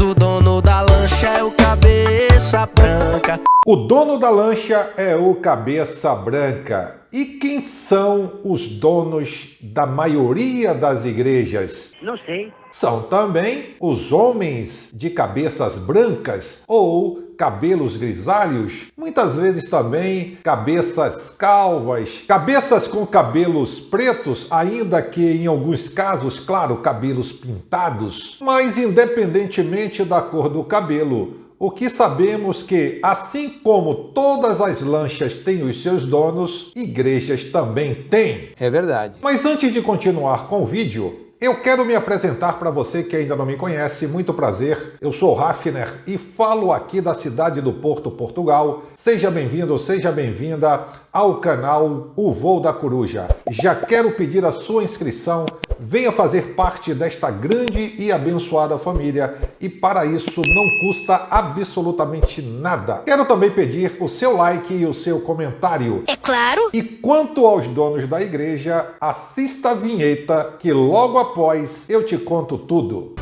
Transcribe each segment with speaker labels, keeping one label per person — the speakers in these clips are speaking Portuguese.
Speaker 1: o dono da lancha é o cabeça branca.
Speaker 2: O dono da lancha é o cabeça branca. E quem são os donos da maioria das igrejas?
Speaker 3: Não sei.
Speaker 2: São também os homens de cabeças brancas ou cabelos grisalhos, muitas vezes também cabeças calvas, cabeças com cabelos pretos, ainda que em alguns casos, claro, cabelos pintados. Mas independentemente da cor do cabelo, o que sabemos que, assim como todas as lanchas têm os seus donos, igrejas também têm.
Speaker 4: É verdade.
Speaker 2: Mas antes de continuar com o vídeo, eu quero me apresentar para você que ainda não me conhece. Muito prazer, eu sou Hafner e falo aqui da cidade do Porto, Portugal. Seja bem-vindo, seja bem-vinda ao canal O Voo da Coruja. Já quero pedir a sua inscrição, venha fazer parte desta grande e abençoada família e para isso não custa absolutamente nada. Quero também pedir o seu like e o seu comentário.
Speaker 5: É claro.
Speaker 2: E quanto aos donos da igreja, assista a vinheta que logo após eu te conto tudo.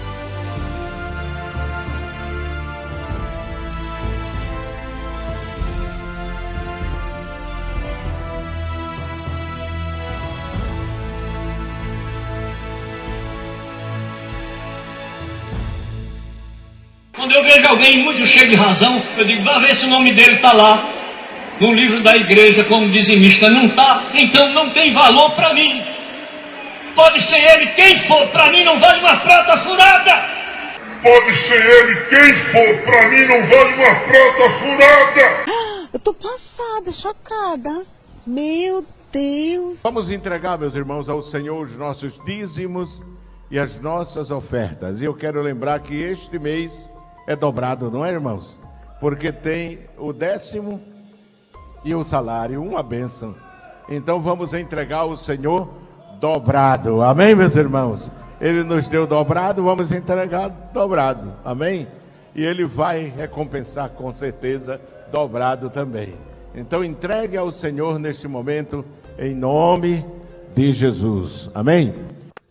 Speaker 6: Quando eu vejo alguém muito cheio de razão, eu digo, vá ver se o nome dele está lá no livro da igreja como dizimista. Não está, então não tem valor para mim. Pode ser ele quem for, para mim não vale uma prata furada.
Speaker 7: Pode ser ele quem for, para mim não vale uma prata furada.
Speaker 8: Eu tô passada, chocada. Meu Deus.
Speaker 9: Vamos entregar, meus irmãos, ao Senhor os nossos dízimos e as nossas ofertas. E eu quero lembrar que este mês é dobrado, não é, irmãos? Porque tem o 10º e o salário, uma bênção. Então vamos entregar ao Senhor dobrado, amém, meus irmãos? Ele nos deu dobrado, vamos entregar dobrado, amém? E Ele vai recompensar com certeza dobrado também. Então entregue ao Senhor neste momento, em nome de Jesus, amém?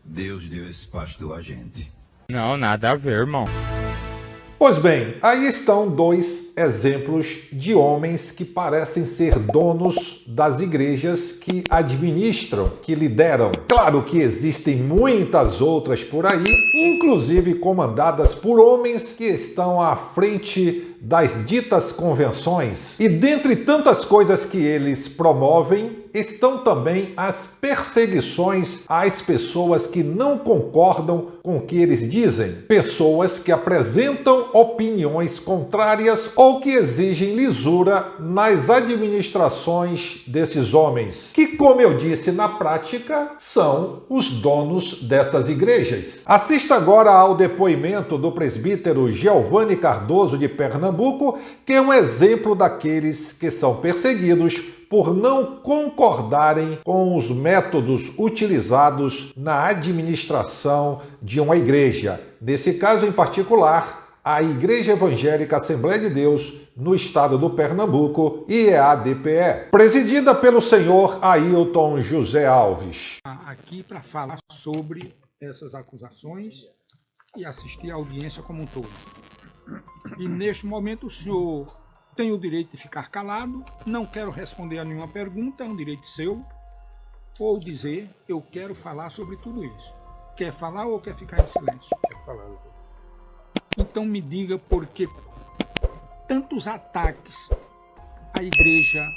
Speaker 10: Deus deu esse pastor a gente.
Speaker 4: Não, nada a ver, irmão.
Speaker 2: Pois bem, aí estão dois exemplos de homens que parecem ser donos das igrejas que administram, que lideram. Claro que existem muitas outras por aí, inclusive comandadas por homens que estão à frente das ditas convenções. E dentre tantas coisas que eles promovem, estão também as perseguições às pessoas que não concordam com o que eles dizem. Pessoas que apresentam opiniões contrárias ou que exigem lisura nas administrações desses homens, que, como eu disse, na prática, são os donos dessas igrejas. Assista agora ao depoimento do presbítero Giovanni Cardoso de Pernambuco, que é um exemplo daqueles que são perseguidos por não concordarem com os métodos utilizados na administração de uma igreja. Nesse caso em particular, a Igreja Evangélica Assembleia de Deus no estado do Pernambuco, IEADPE, presidida pelo senhor Ailton José Alves.
Speaker 11: Aqui para falar sobre essas acusações e assistir à audiência como um todo. E neste momento o senhor tem o direito de ficar calado, não quero responder a nenhuma pergunta, é um direito seu, ou dizer, eu quero falar sobre tudo isso. Quer falar ou quer ficar em silêncio? Quero falar. Então me diga por que tantos ataques à Igreja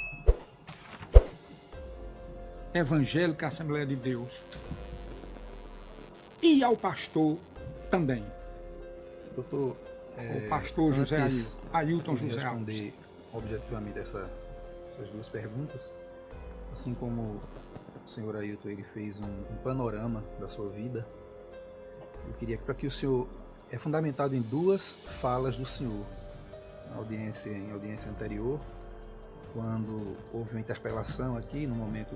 Speaker 11: Evangélica Assembleia de Deus e ao pastor também.
Speaker 12: Doutor,
Speaker 11: o pastor José Ailton José Alves.
Speaker 12: Responder objetivamente essas duas perguntas, assim como o senhor Ailton ele fez um panorama da sua vida, eu queria que para que o senhor é fundamentado em duas falas do senhor em audiência anterior, quando houve uma interpelação aqui no momento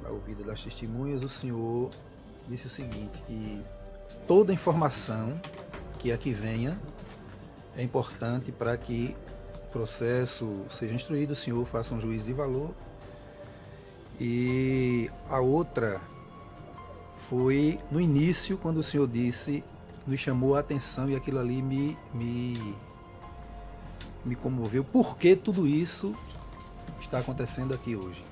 Speaker 12: da ouvida das testemunhas, o senhor disse o seguinte, que toda informação que aqui venha é importante para que o processo seja instruído, o senhor faça um juízo de valor. E a outra foi no início, quando o senhor disse nos chamou a atenção e aquilo ali me comoveu. Por que tudo isso está acontecendo aqui hoje?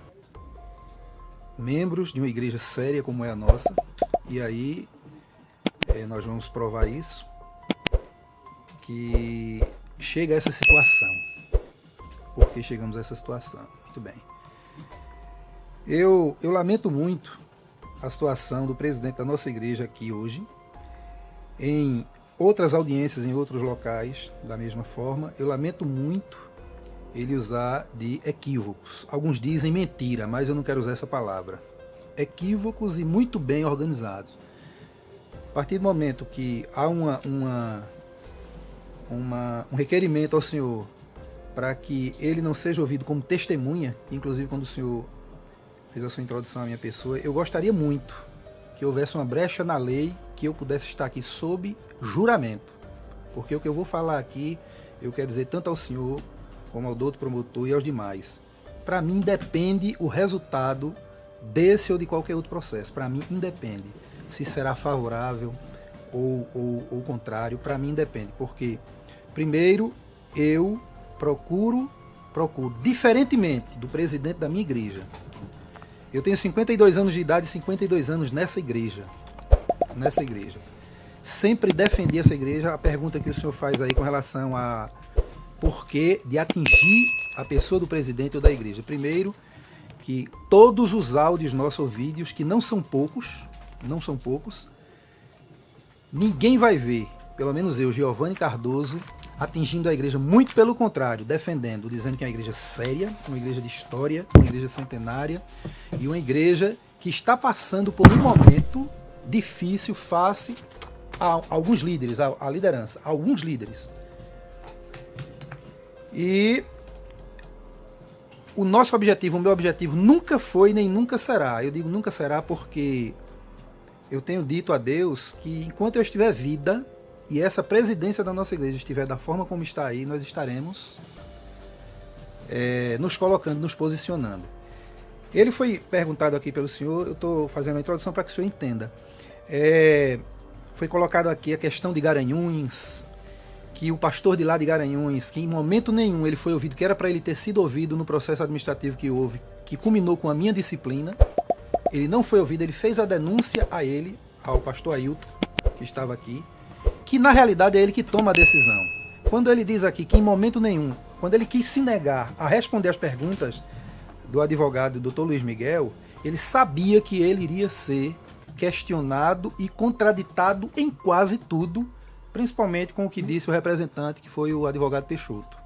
Speaker 12: Membros de uma igreja séria como é a nossa, e aí nós vamos provar isso, que chega a essa situação. Por que chegamos a essa situação? Muito bem. Eu lamento muito a situação do presidente da nossa igreja aqui hoje. Em outras audiências, em outros locais, da mesma forma, eu lamento muito ele usar de equívocos. Alguns dizem mentira, mas eu não quero usar essa palavra. Equívocos e muito bem organizados. A partir do momento que há um requerimento ao senhor para que ele não seja ouvido como testemunha, inclusive quando o senhor fez a sua introdução à minha pessoa, eu gostaria muito que houvesse uma brecha na lei que eu pudesse estar aqui sob juramento. Porque o que eu vou falar aqui, eu quero dizer tanto ao senhor, como ao doutor promotor e aos demais. Para mim depende o resultado desse ou de qualquer outro processo. Para mim independe se será favorável ou contrário. Para mim independe. Porque, primeiro, eu procuro, diferentemente do presidente da minha igreja. Eu tenho 52 anos de idade e 52 anos nessa igreja. Sempre defendi essa igreja. A pergunta que o senhor faz aí com relação a porquê de atingir a pessoa do presidente ou da igreja. Primeiro, que todos os áudios nossos ou vídeos, que não são poucos, ninguém vai ver, pelo menos eu, Giovanni Cardoso, atingindo a igreja, muito pelo contrário, defendendo, dizendo que é uma igreja séria, uma igreja de história, uma igreja centenária e uma igreja que está passando por um momento difícil face a alguns líderes, a liderança, alguns líderes. E o nosso objetivo, o meu objetivo nunca foi nem nunca será. Eu digo nunca será porque eu tenho dito a Deus que enquanto eu estiver vida e essa presidência da nossa igreja estiver da forma como está aí, nós estaremos nos colocando, nos posicionando. Ele foi perguntado aqui pelo senhor, eu estou fazendo a introdução para que o senhor entenda. Foi colocado aqui a questão de Garanhuns, que o pastor de lá de Garanhuns, que em momento nenhum ele foi ouvido, que era para ele ter sido ouvido no processo administrativo que houve, que culminou com a minha disciplina, ele não foi ouvido, ele fez a denúncia a ele, ao pastor Ailton, que estava aqui, que na realidade é ele que toma a decisão. Quando ele diz aqui que em momento nenhum, quando ele quis se negar a responder as perguntas do advogado Dr. Luiz Miguel, ele sabia que ele iria ser questionado e contraditado em quase tudo, principalmente com o que disse o representante, que foi o advogado Peixoto,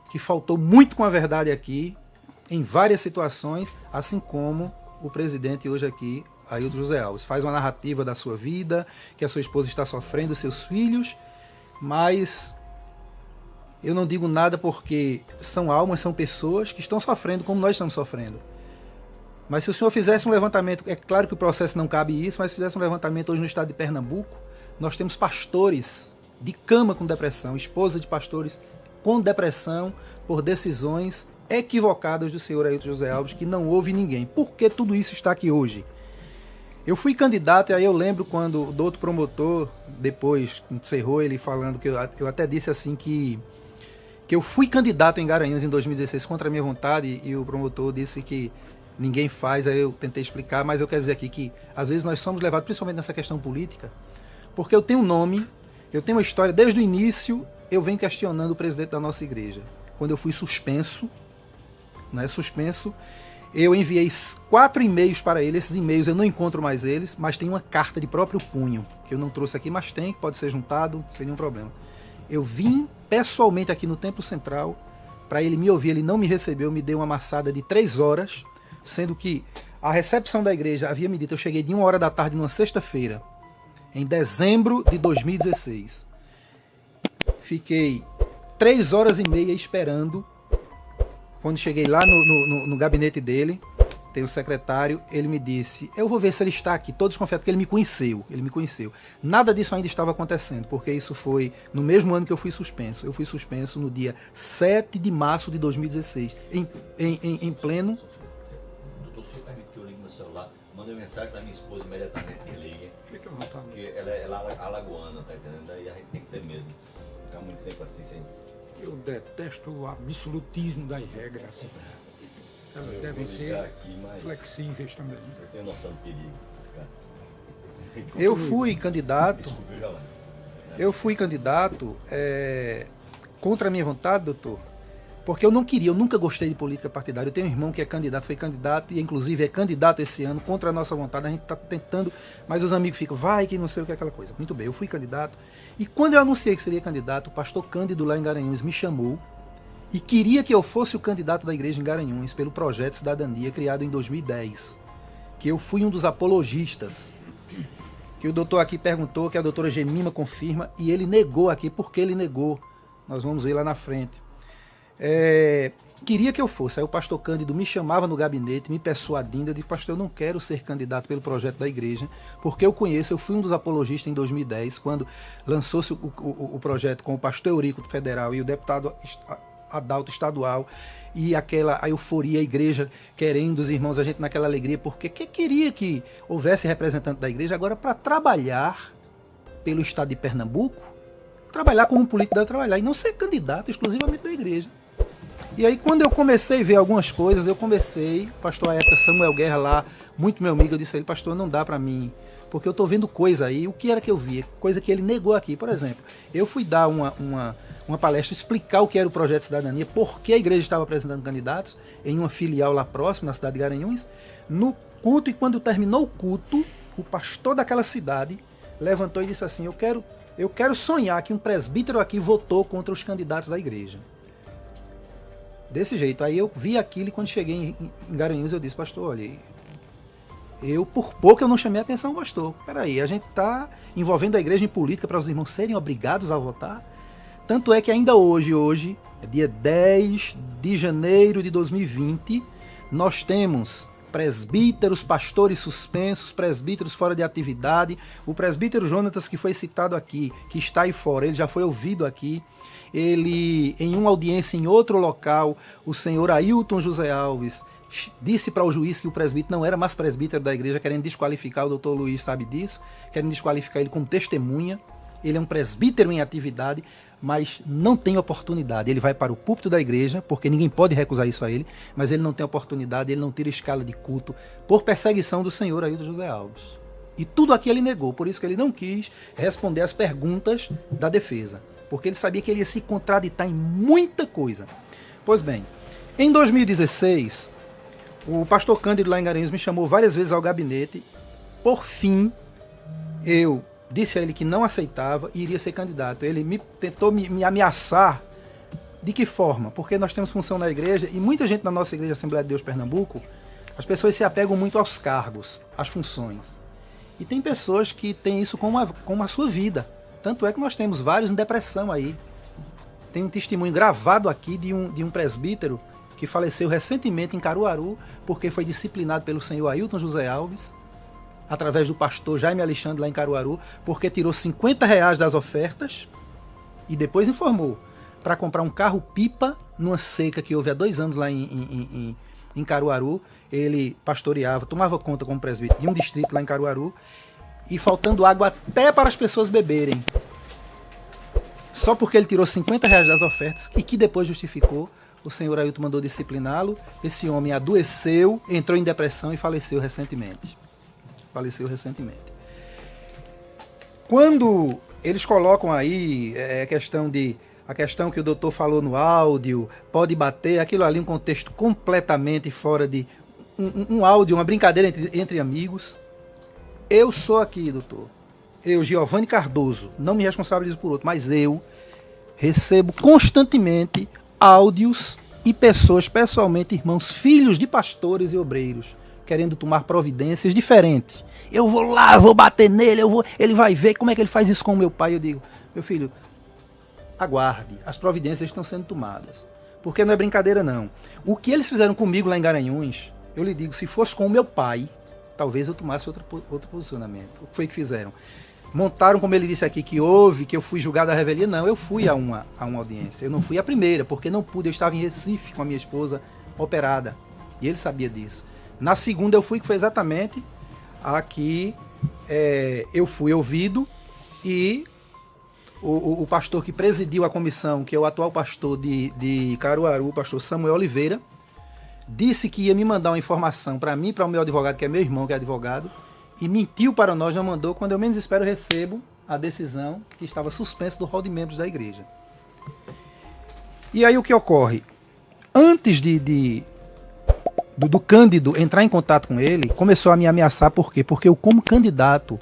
Speaker 12: que faltou muito com a verdade aqui, em várias situações, assim como o presidente hoje aqui, Ailton José Alves. Faz uma narrativa da sua vida, que a sua esposa está sofrendo, seus filhos, mas eu não digo nada porque são almas, são pessoas que estão sofrendo como nós estamos sofrendo. Mas se o senhor fizesse um levantamento, é claro que o processo não cabe isso, mas se fizesse um levantamento hoje no estado de Pernambuco, nós temos pastores de cama com depressão, esposa de pastores com depressão por decisões equivocadas do senhor Ailton José Alves, que não houve ninguém. Por que tudo isso está aqui hoje? Eu fui candidato, e aí eu lembro quando o doutor promotor, depois encerrou ele falando, que eu até disse assim que eu fui candidato em Garanhuns em 2016 contra a minha vontade, e o promotor disse que ninguém faz, aí eu tentei explicar, mas eu quero dizer aqui que às vezes nós somos levados, principalmente nessa questão política, porque eu tenho um nome, eu tenho uma história, desde o início eu venho questionando o presidente da nossa igreja. Quando eu fui suspenso, eu enviei 4 e-mails para ele. Esses e-mails eu não encontro mais eles, mas tem uma carta de próprio punho, que eu não trouxe aqui, mas tem, pode ser juntado, sem nenhum problema. Eu vim pessoalmente aqui no Templo Central para ele me ouvir, ele não me recebeu, me deu uma amassada de 3 horas, sendo que a recepção da igreja havia me dito, eu cheguei de 1h da tarde numa sexta-feira, em dezembro de 2016. Fiquei 3 horas e meia esperando. Quando cheguei lá no gabinete dele, tem o secretário, ele me disse, eu vou ver se ele está aqui, todo desconfiado, porque ele me conheceu. Nada disso ainda estava acontecendo, porque isso foi no mesmo ano que eu fui suspenso. Eu fui suspenso no dia 7 de março de 2016, em pleno...
Speaker 3: Doutor, o senhor permite que eu ligue no celular, mande uma mensagem para minha esposa imediatamente que ligue.
Speaker 11: Fica à vontade.
Speaker 3: Porque ela é alagoana, tá entendendo? Daí a gente tem que ter medo. Ficar muito tempo assim sem.
Speaker 11: Eu detesto o absolutismo das regras. Elas devem ser
Speaker 3: aqui, mas
Speaker 11: flexíveis também.
Speaker 3: eu tenho noção do perigo.
Speaker 12: Eu fui candidato.
Speaker 3: Desculpa, Giovanni.
Speaker 12: Eu fui candidato contra a minha vontade, doutor, porque eu não queria, eu nunca gostei de política partidária. Eu tenho um irmão que é candidato, foi candidato e inclusive é candidato esse ano, contra a nossa vontade. A gente está tentando, mas os amigos ficam, vai que não sei o que é aquela coisa. Muito bem, eu fui candidato. E quando eu anunciei que seria candidato, o pastor Cândido lá em Garanhuns me chamou e queria que eu fosse o candidato da igreja em Garanhuns pelo projeto Cidadania, criado em 2010. Que eu fui um dos apologistas. Que o doutor aqui perguntou, que a doutora Gemima confirma, e ele negou aqui. Por que ele negou? Nós vamos ver lá na frente. Queria que eu fosse. Aí o pastor Cândido me chamava no gabinete, me persuadindo. Eu disse, pastor, eu não quero ser candidato pelo projeto da igreja, porque eu conheço, eu fui um dos apologistas em 2010, quando lançou-se o projeto com o pastor Eurico federal e o deputado Adalto estadual, e aquela a euforia, a igreja querendo, os irmãos, a gente naquela alegria, porque queria que houvesse representante da igreja. Agora, para trabalhar pelo estado de Pernambuco, trabalhar como um político deve trabalhar, e não ser candidato exclusivamente da igreja. E aí, quando eu comecei a ver algumas coisas, o pastor à época, Samuel Guerra lá, muito meu amigo, eu disse a ele, pastor, não dá para mim, porque eu estou vendo coisa aí. O que era que eu via? Coisa que ele negou aqui. Por exemplo, eu fui dar uma palestra, explicar o que era o projeto Cidadania, por que a igreja estava apresentando candidatos em uma filial lá próxima, na cidade de Garanhuns, no culto, e quando terminou o culto, o pastor daquela cidade levantou e disse assim, eu quero sonhar que um presbítero aqui votou contra os candidatos da igreja. Desse jeito. Aí eu vi aquilo, e quando cheguei em Garanhuns eu disse, pastor, olha, por pouco eu não chamei a atenção, pastor. Peraí, a gente está envolvendo a igreja em política para os irmãos serem obrigados a votar? Tanto é que ainda hoje, é dia 10 de janeiro de 2020, nós temos presbíteros, pastores suspensos, presbíteros fora de atividade. O presbítero Jonatas, que foi citado aqui, que está aí fora, ele já foi ouvido aqui. Ele, em uma audiência em outro local, o senhor Ailton José Alves disse para o juiz que o presbítero não era mais presbítero da igreja, querendo desqualificar, o doutor Luiz sabe disso, querendo desqualificar ele como testemunha. Ele é um presbítero em atividade, mas não tem oportunidade. Ele vai para o púlpito da igreja, porque ninguém pode recusar isso a ele, mas ele não tem oportunidade, ele não tira escala de culto, por perseguição do senhor Ailton José Alves. E tudo aqui ele negou, por isso que ele não quis responder às perguntas da defesa, porque ele sabia que ele ia se contraditar em muita coisa. Pois bem, em 2016, o pastor Cândido lá em Garanhuns me chamou várias vezes ao gabinete. Por fim, eu disse a ele que não aceitava e iria ser candidato. Ele tentou me ameaçar. De que forma? Porque nós temos função na igreja, e muita gente na nossa igreja Assembleia de Deus Pernambuco, as pessoas se apegam muito aos cargos, às funções. E tem pessoas que têm isso como a sua vida. Tanto é que nós temos vários em depressão aí. Tem um testemunho gravado aqui de um presbítero que faleceu recentemente em Caruaru, porque foi disciplinado pelo senhor Ailton José Alves, através do pastor Jaime Alexandre lá em Caruaru, porque tirou R$50 das ofertas e depois informou para comprar um carro-pipa numa seca que houve há 2 anos lá em Caruaru. Ele pastoreava, tomava conta como presbítero de um distrito lá em Caruaru, e faltando água até para as pessoas beberem. Só porque ele tirou R$50 das ofertas, e que depois justificou, o senhor Ailton mandou discipliná-lo. Esse homem adoeceu, entrou em depressão e faleceu recentemente. Quando eles colocam aí a questão que o doutor falou no áudio, pode bater, aquilo ali é um contexto completamente fora de um áudio, uma brincadeira entre amigos. Eu sou aqui, doutor, Giovanni Cardoso, não me responsabilizo por outro, mas eu recebo constantemente áudios e pessoas, pessoalmente irmãos, filhos de pastores e obreiros, querendo tomar providências diferentes. Eu vou lá, vou bater nele, ele vai ver como é que ele faz isso com o meu pai. Eu digo, meu filho, aguarde, as providências estão sendo tomadas. Porque não é brincadeira não. O que eles fizeram comigo lá em Garanhuns, eu lhe digo, se fosse com o meu pai, talvez eu tomasse outro posicionamento. O que foi que fizeram? Montaram, como ele disse aqui, que eu fui julgado à revelia. Não, eu fui a uma audiência. Eu não fui a primeira, porque não pude. Eu estava em Recife com a minha esposa operada. E ele sabia disso. Na segunda eu fui, que foi exatamente a que eu fui ouvido e o pastor que presidiu a comissão, que é o atual pastor de Caruaru, o pastor Samuel Oliveira, disse que ia me mandar uma informação para mim, para o meu advogado, que é meu irmão, que é advogado, e mentiu para nós, não mandou. Quando eu menos espero, eu recebo a decisão que estava suspenso do rol de membros da igreja. E aí o que ocorre? Antes do Cândido entrar em contato com ele, começou a me ameaçar. Por quê? Porque eu, como candidato,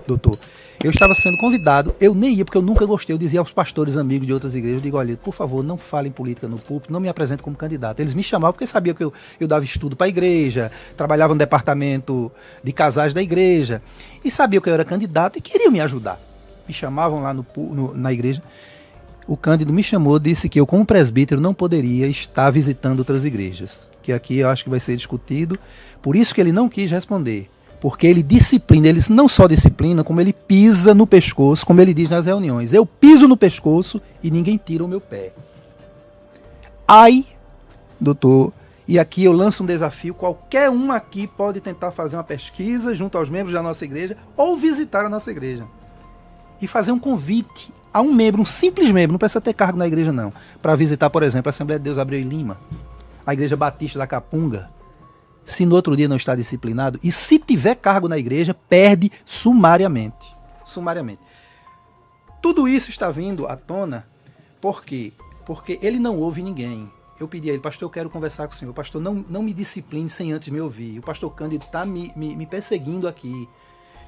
Speaker 12: doutor, eu estava sendo convidado, eu nem ia, porque eu nunca gostei. Eu dizia aos pastores amigos de outras igrejas, eu digo, olha, por favor, não falem política no púlpito, não me apresentem como candidato. Eles me chamavam porque sabiam que eu dava estudo para a igreja, trabalhava no departamento de casais da igreja, e sabiam que eu era candidato e queriam me ajudar. Me chamavam lá na igreja. O Cândido me chamou, disse que eu, como presbítero, não poderia estar visitando outras igrejas. Que aqui eu acho que vai ser discutido. Por isso que ele não quis responder. Porque ele disciplina, ele não só disciplina, como ele pisa no pescoço, como ele diz nas reuniões. Eu piso no pescoço e ninguém tira o meu pé. Ai, doutor, e aqui eu lanço um desafio, qualquer um aqui pode tentar fazer uma pesquisa junto aos membros da nossa igreja ou visitar a nossa igreja. E fazer um convite a um membro, um simples membro, não precisa ter cargo na igreja não, para visitar, por exemplo, a Assembleia de Deus Abreu e Lima, a Igreja Batista da Capunga. Se no outro dia não está disciplinado, e se tiver cargo na igreja, perde sumariamente. Sumariamente. Tudo isso está vindo à tona, por quê? Porque ele não ouve ninguém. Eu pedi a ele, pastor, eu quero conversar com o senhor. Pastor, não me discipline sem antes me ouvir. O pastor Cândido está me perseguindo aqui.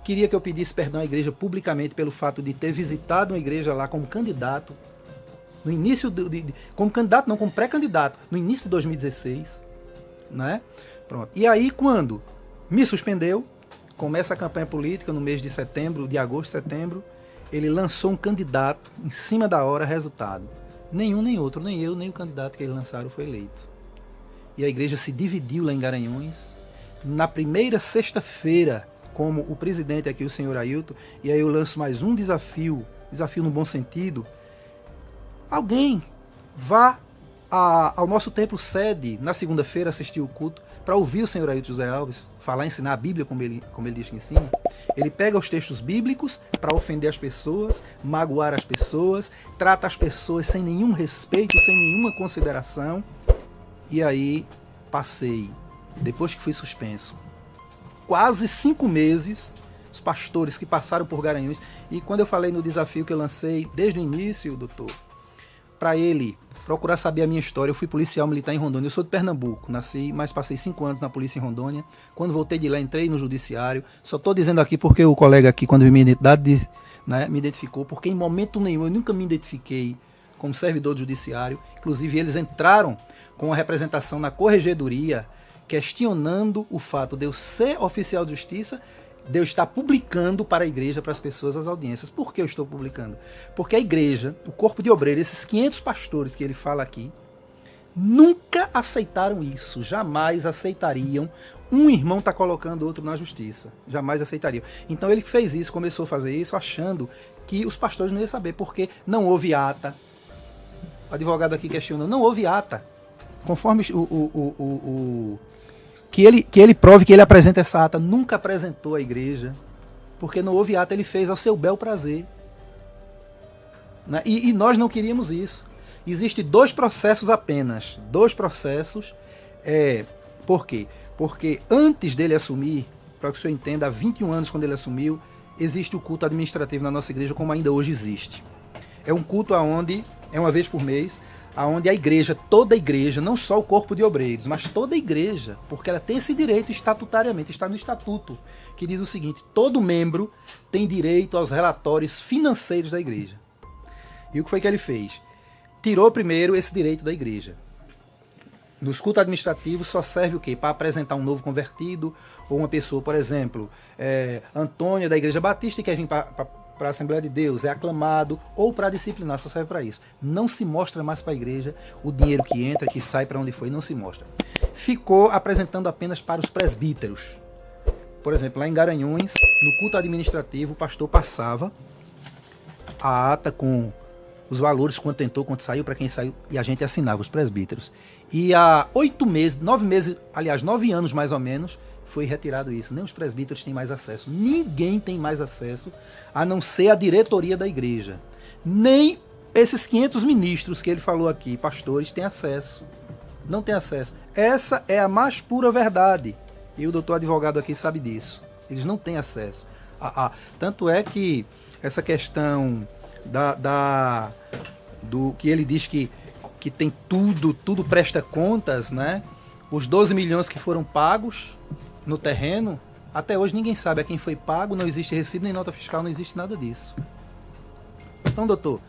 Speaker 12: Queria que eu pedisse perdão à igreja publicamente pelo fato de ter visitado uma igreja lá como candidato, no início, como candidato, não como pré-candidato, no início de 2016, né? Pronto. E aí, quando me suspendeu, começa a campanha política no mês de setembro, de agosto, setembro, ele lançou um candidato em cima da hora, resultado. Nenhum, nem outro, nem eu, nem o candidato que eles lançaram foi eleito. E a igreja se dividiu lá em Garanhuns. Na primeira sexta-feira, como o presidente aqui, o senhor Ailton, e aí eu lanço mais um desafio no bom sentido, alguém vá ao nosso templo sede, na segunda-feira, assistir o culto, para ouvir o senhor Ailton José Alves falar, ensinar a Bíblia como ele diz que ensina. Ele pega os textos bíblicos para ofender as pessoas, magoar as pessoas, trata as pessoas sem nenhum respeito, sem nenhuma consideração. E aí passei, depois que fui suspenso, quase 5 meses, os pastores que passaram por Garanhuns, e quando eu falei no desafio que eu lancei desde o início, doutor, para ele procurar saber a minha história. Eu fui policial militar em Rondônia, eu sou de Pernambuco, nasci, mas passei 5 anos na polícia em Rondônia. Quando voltei de lá, entrei no judiciário. Só estou dizendo aqui porque o colega aqui, quando viu minha identidade, né, me identificou, porque em momento nenhum eu nunca me identifiquei como servidor do judiciário. Inclusive eles entraram com a representação na corregedoria, questionando o fato de eu ser oficial de justiça, de eu estar publicando para a igreja, para as pessoas, as audiências. Por que eu estou publicando? Porque a igreja, o corpo de obreiros, esses 500 pastores que ele fala aqui, nunca aceitaram isso, jamais aceitariam um irmão estar colocando outro na justiça, jamais aceitariam. Então ele fez isso, começou a fazer isso, achando que os pastores não iam saber, porque não houve ata. O advogado aqui questionou, não houve ata. Conforme que ele prove que ele apresenta essa ata, nunca apresentou à igreja, porque não houve ata, ele fez ao seu bel prazer. Né? E nós não queríamos isso. Existem 2 processos apenas, 2 processos. Por quê? Porque antes dele assumir, para que o senhor entenda, há 21 anos quando ele assumiu, existe o culto administrativo na nossa igreja, como ainda hoje existe. É um culto onde, é uma vez por mês, aonde a igreja, toda a igreja, não só o corpo de obreiros, mas toda a igreja, porque ela tem esse direito estatutariamente, está no estatuto, que diz o seguinte: todo membro tem direito aos relatórios financeiros da igreja. E o que foi que ele fez? Tirou primeiro esse direito da igreja. Nos cultos administrativos só serve o quê? Para apresentar um novo convertido, ou uma pessoa, por exemplo, Antônio da Igreja Batista, que quer vir para a Assembleia de Deus, é aclamado, ou para disciplinar, só serve para isso. Não se mostra mais para a igreja o dinheiro que entra, que sai, para onde foi, não se mostra. Ficou apresentando apenas para os presbíteros. Por exemplo, lá em Garanhuns, no culto administrativo, o pastor passava a ata com os valores, quanto entrou, quanto saiu, para quem saiu, e a gente assinava, os presbíteros. E há 8 meses, 9 meses, aliás, 9 anos mais ou menos, foi retirado isso. Nem os presbíteros têm mais acesso. Ninguém tem mais acesso, a não ser a diretoria da igreja. Nem esses 500 ministros que ele falou aqui, pastores, têm acesso. Não tem acesso. Essa é a mais pura verdade. E o doutor advogado aqui sabe disso. Eles não têm acesso. Tanto é que essa questão do que ele diz que tem tudo presta contas, né? Os 12 milhões que foram pagos no terreno, até hoje ninguém sabe a quem foi pago, não existe recibo nem nota fiscal, não existe nada disso. Então, doutor,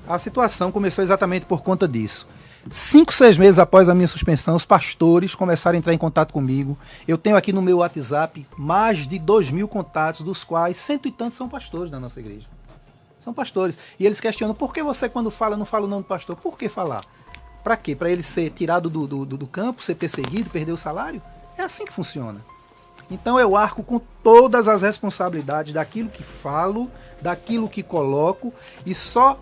Speaker 12: a situação começou exatamente por conta disso. 5, 6 meses após a minha suspensão, os pastores começaram a entrar em contato comigo. Eu tenho aqui no meu WhatsApp mais de 2.000 contatos, dos quais 100 e tantos são pastores da nossa igreja. São pastores. E eles questionam, por que você quando fala não fala o nome do pastor? Por que falar? Para quê? Para ele ser tirado do campo, ser perseguido, perder o salário? É assim que funciona. Então eu arco com todas as responsabilidades daquilo que falo, daquilo que coloco, e só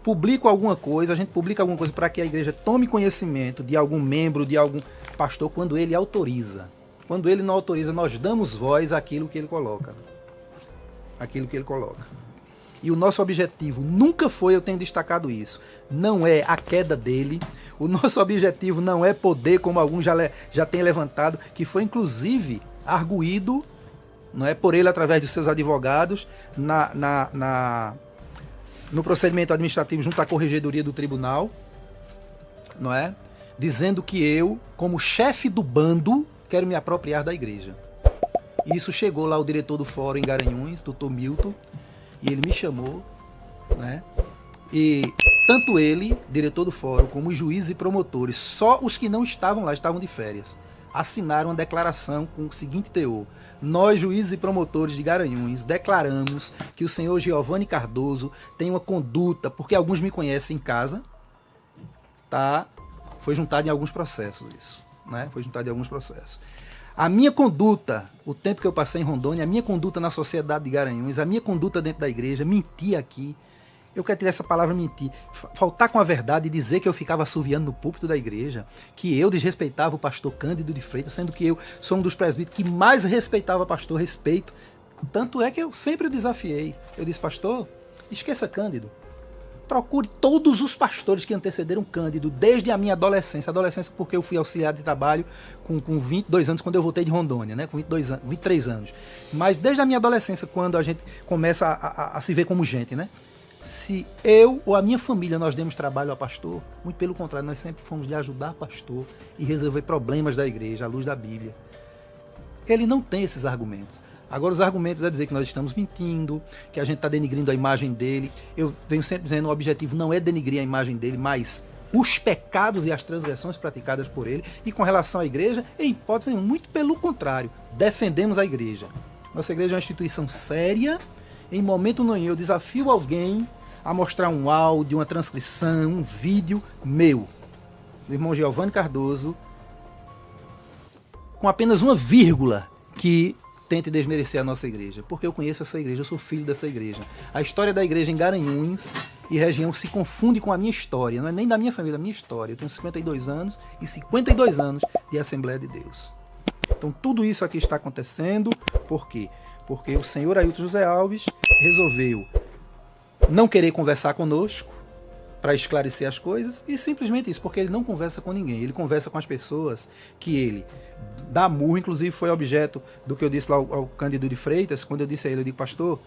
Speaker 12: publico alguma coisa, a gente publica alguma coisa para que a igreja tome conhecimento de algum membro, de algum pastor, quando ele autoriza. Quando ele não autoriza, nós damos voz àquilo que ele coloca. Aquilo que ele coloca. E o nosso objetivo nunca foi, eu tenho destacado isso, não é a queda dele, o nosso objetivo não é poder, como alguns já têm levantado, que foi inclusive arguído, não é, por ele através dos seus advogados, no procedimento administrativo junto à corregedoria do tribunal, não é? Dizendo que eu, como chefe do bando, quero me apropriar da igreja. E isso chegou lá o diretor do fórum em Garanhuns, doutor Milton, e ele me chamou, né? E tanto ele, diretor do fórum, como os juízes e promotores, só os que não estavam lá, estavam de férias, assinaram uma declaração com o seguinte teor: nós, juízes e promotores de Garanhuns, declaramos que o senhor Giovanni Cardoso tem uma conduta, porque alguns me conhecem em casa, tá? Foi juntado em alguns processos isso, né? Foi juntado em alguns processos. A minha conduta, o tempo que eu passei em Rondônia, a minha conduta na sociedade de Garanhuns, a minha conduta dentro da igreja, mentir aqui, eu quero tirar essa palavra mentir, faltar com a verdade e dizer que eu ficava assoviando no púlpito da igreja, que eu desrespeitava o pastor Cândido de Freitas, sendo que eu sou um dos presbíteros que mais respeitava o pastor, respeito. Tanto é que eu sempre o desafiei. Eu disse, pastor, esqueça Cândido. Procure todos os pastores que antecederam Cândido, desde a minha adolescência. Adolescência porque eu fui auxiliar de trabalho com 22 anos, quando eu voltei de Rondônia, né? Com 23 anos. Mas desde a minha adolescência, quando a gente começa a se ver como gente, né? Se eu ou a minha família nós demos trabalho ao pastor, muito pelo contrário, nós sempre fomos lhe ajudar pastor e resolver problemas da igreja à luz da Bíblia. Ele não tem esses argumentos. Agora os argumentos é dizer que nós estamos mentindo, que a gente está denigrindo a imagem dele. Eu venho sempre dizendo, o objetivo não é denigrir a imagem dele, mas os pecados e as transgressões praticadas por ele. E com relação à igreja, em hipótese nenhuma, muito pelo contrário, defendemos a igreja. Nossa igreja é uma instituição séria. Em momento nenhum eu desafio alguém a mostrar um áudio, uma transcrição, um vídeo meu, do irmão Giovanni Cardoso, com apenas uma vírgula que tente desmerecer a nossa igreja, porque eu conheço essa igreja, eu sou filho dessa igreja. A história da igreja em Garanhuns e região se confunde com a minha história, não é nem da minha família, da minha história. Eu tenho 52 anos e 52 anos de Assembleia de Deus. Então tudo isso aqui está acontecendo, por quê? Porque o senhor Ailton José Alves resolveu não querer conversar conosco para esclarecer as coisas, e simplesmente isso, porque ele não conversa com ninguém, ele conversa com as pessoas que ele dá murro. Inclusive foi objeto do que eu disse lá ao Cândido de Freitas, quando eu disse a ele, eu digo, pastor,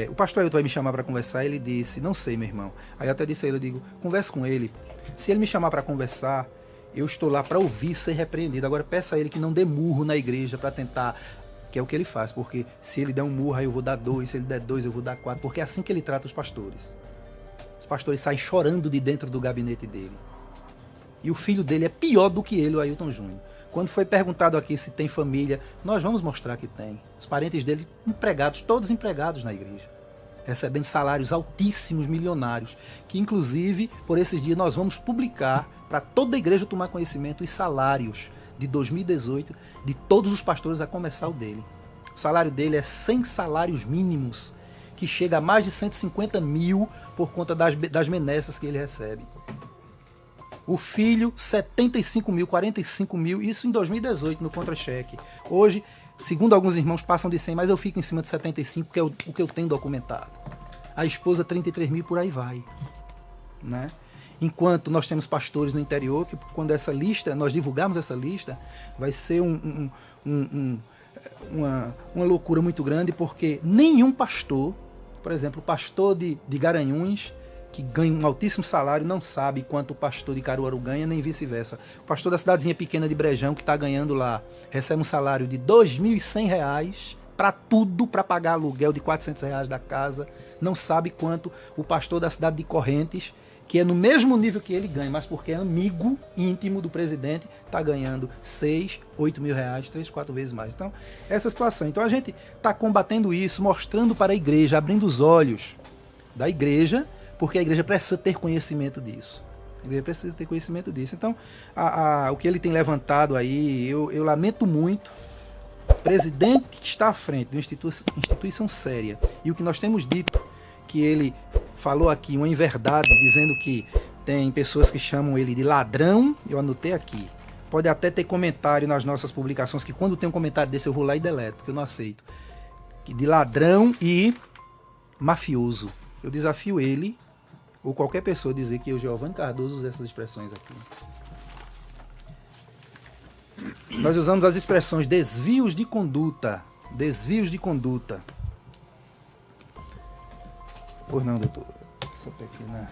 Speaker 12: o pastor Ailton vai me chamar para conversar. Ele disse, não sei, meu irmão. Aí eu até disse a ele, eu digo, converse com ele, se ele me chamar para conversar, eu estou lá para ouvir, ser repreendido. Agora peça a ele que não dê murro na igreja para tentar, que é o que ele faz, porque se ele der um murro, aí eu vou dar 2, se ele der 2, eu vou dar 4, porque é assim que ele trata os pastores. Os pastores saem chorando de dentro do gabinete dele. E o filho dele é pior do que ele, o Ailton Júnior. Quando foi perguntado aqui se tem família, nós vamos mostrar que tem. Os parentes dele empregados, todos empregados na igreja, recebendo salários altíssimos, milionários, que inclusive, por esses dias, nós vamos publicar para toda a igreja tomar conhecimento os salários de 2018 de todos os pastores, a começar o dele. O salário dele é 100 salários mínimos, que chega a mais de 150 mil por conta das benesses que ele recebe. O filho, 75 mil, 45 mil, isso em 2018 no contra-cheque. Hoje, segundo alguns irmãos, passam de 100, mas eu fico em cima de 75, que é o que eu tenho documentado. A esposa, 33 mil, por aí vai. Né? Enquanto nós temos pastores no interior, que quando essa lista, nós divulgarmos essa lista, vai ser uma loucura muito grande, porque nenhum pastor, por exemplo, o pastor de Garanhuns, que ganha um altíssimo salário, não sabe quanto o pastor de Caruaru ganha, nem vice-versa. O pastor da cidadezinha pequena de Brejão, que está ganhando lá, recebe um salário de R$ 2.100 para tudo, para pagar aluguel de R$ 400 da casa, não sabe quanto o pastor da cidade de Correntes, que é no mesmo nível que ele ganha, mas porque é amigo íntimo do presidente, está ganhando 6, 8 mil reais, 3, 4 vezes mais. Então, essa situação. Então, a gente está combatendo isso, mostrando para a igreja, abrindo os olhos da igreja, porque a igreja precisa ter conhecimento disso. A igreja precisa ter conhecimento disso. Então, o que ele tem levantado aí, eu lamento muito. O presidente que está à frente de uma instituição séria, e o que nós temos dito, que ele falou aqui uma inverdade, dizendo que tem pessoas que chamam ele de ladrão, eu anotei aqui. Pode até ter comentário nas nossas publicações, que quando tem um comentário desse eu vou lá e deleto, que eu não aceito. De ladrão e mafioso. Eu desafio ele, ou qualquer pessoa, a dizer que o Giovanni Cardoso usa essas expressões aqui. Nós usamos as expressões desvios de conduta. Desvios de conduta. Pois não, doutor. Essa pequena...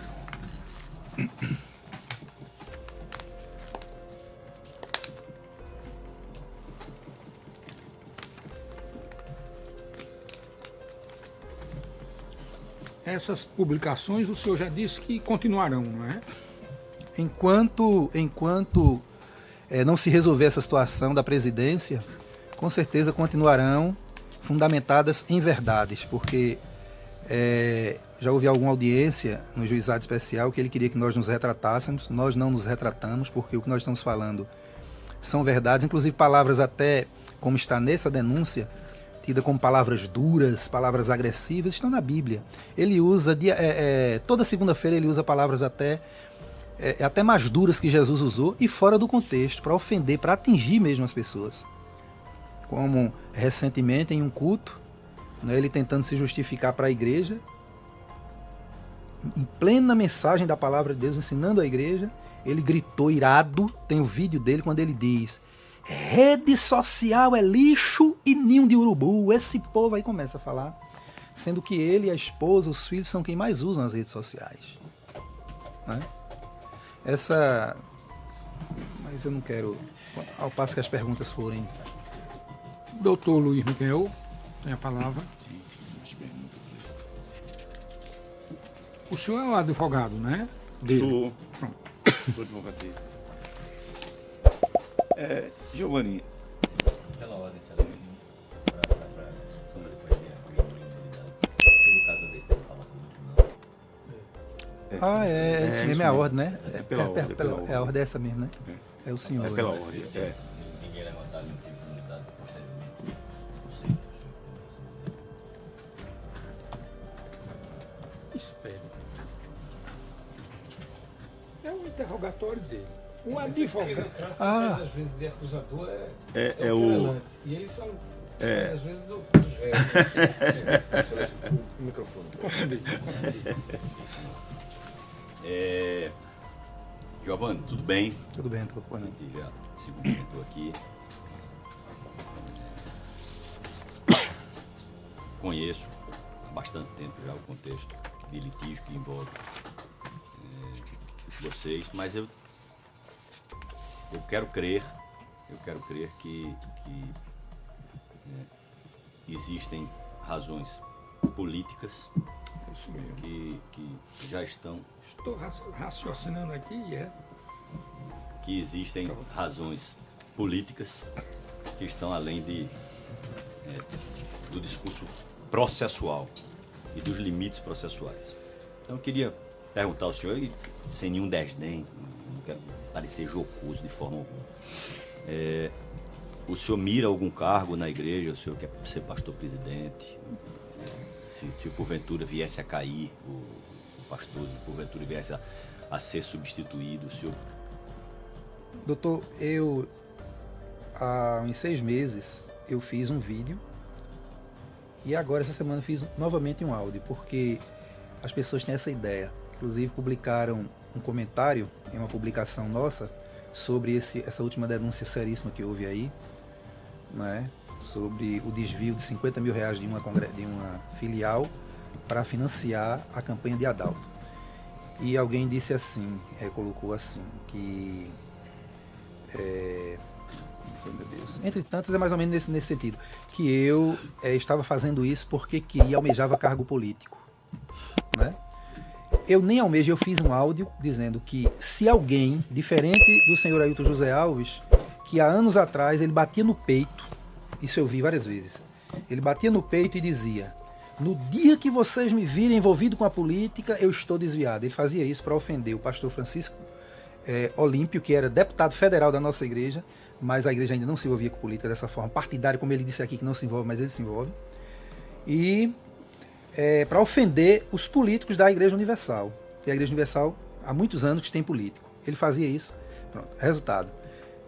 Speaker 11: Essas publicações o senhor já disse que continuarão, não é?
Speaker 12: Enquanto não se resolver essa situação da presidência, com certeza continuarão fundamentadas em verdades, porque já houve alguma audiência no juizado especial que ele queria que nós nos retratássemos, nós não nos retratamos, porque o que nós estamos falando são verdades, inclusive palavras até, como está nessa denúncia, tida como palavras duras, palavras agressivas, estão na Bíblia. Ele usa, toda segunda-feira ele usa palavras até mais duras que Jesus usou e fora do contexto, para ofender, para atingir mesmo as pessoas. Como recentemente em um culto, né, ele tentando se justificar para a igreja, em plena mensagem da palavra de Deus, ensinando a igreja, ele gritou irado, tem o vídeo dele quando ele diz: rede social é lixo e ninho de urubu. Esse povo aí começa a falar, sendo que ele, a esposa, os filhos são quem mais usam as redes sociais. Né? Mas eu não quero, ao passo que as perguntas forem.
Speaker 11: Doutor Luiz Miguel, tem a palavra.
Speaker 5: Sim, as perguntas.
Speaker 11: O senhor é o advogado, né?
Speaker 5: Sou advogado dele. Giovanni.
Speaker 3: Aquela ordem, excelência, quando ele vai ver a criminalidade. Se no caso da defesa falar com muito, não.
Speaker 12: Isso mesmo é a ordem, né?
Speaker 5: É pela ordem.
Speaker 12: A ordem é essa mesmo, né? É o senhor.
Speaker 5: É pela ordem.
Speaker 3: Ninguém levantar nenhum tipo de imunidade posteriormente. Não sei.
Speaker 11: Espere. É um interrogatório dele. Um advogado.
Speaker 13: Às vezes de acusador
Speaker 5: é o
Speaker 13: querelante. E eles são às vezes dos réus. O microfone.
Speaker 11: Confundi.
Speaker 3: Giovanni, tudo bem?
Speaker 12: Tudo bem, estou
Speaker 3: A gente já se cumprimentou aqui. Conheço há bastante tempo já o contexto de litígio que envolve vocês, mas eu quero crer que existem razões políticas
Speaker 11: Isso mesmo.
Speaker 3: que já estão...
Speaker 11: Estou raciocinando aqui
Speaker 3: que existem razões políticas que estão além do discurso processual e dos limites processuais. Então eu queria perguntar ao senhor, e sem nenhum desdém, não quero parecer jocoso de forma alguma, o senhor mira algum cargo na igreja? O senhor quer ser pastor-presidente? Se porventura viesse a cair o pastor, se porventura viesse a ser substituído, o senhor
Speaker 12: Doutor, há uns 6 meses, eu fiz um vídeo e agora, essa semana, eu fiz novamente um áudio, porque as pessoas têm essa ideia. Inclusive, publicaram um comentário em uma publicação nossa sobre essa última denúncia seríssima que houve aí, né, sobre o desvio de 50 mil reais de uma filial para financiar a campanha de Adalto. E alguém disse assim, colocou assim, que... meu Deus. Entre tantos, é mais ou menos nesse sentido, que eu estava fazendo isso porque queria, almejava cargo político, né? Eu nem almejo, eu fiz um áudio dizendo que se alguém, diferente do senhor Ailton José Alves, que há anos atrás ele batia no peito, isso eu vi várias vezes, ele batia no peito e dizia: no dia que vocês me virem envolvido com a política, eu estou desviado. Ele fazia isso para ofender o pastor Francisco Olímpio, que era deputado federal da nossa igreja, mas a igreja ainda não se envolvia com política dessa forma partidária, como ele disse aqui que não se envolve, mas ele se envolve. E para ofender os políticos da Igreja Universal. E a Igreja Universal, há muitos anos que tem político. Ele fazia isso. Pronto. Resultado.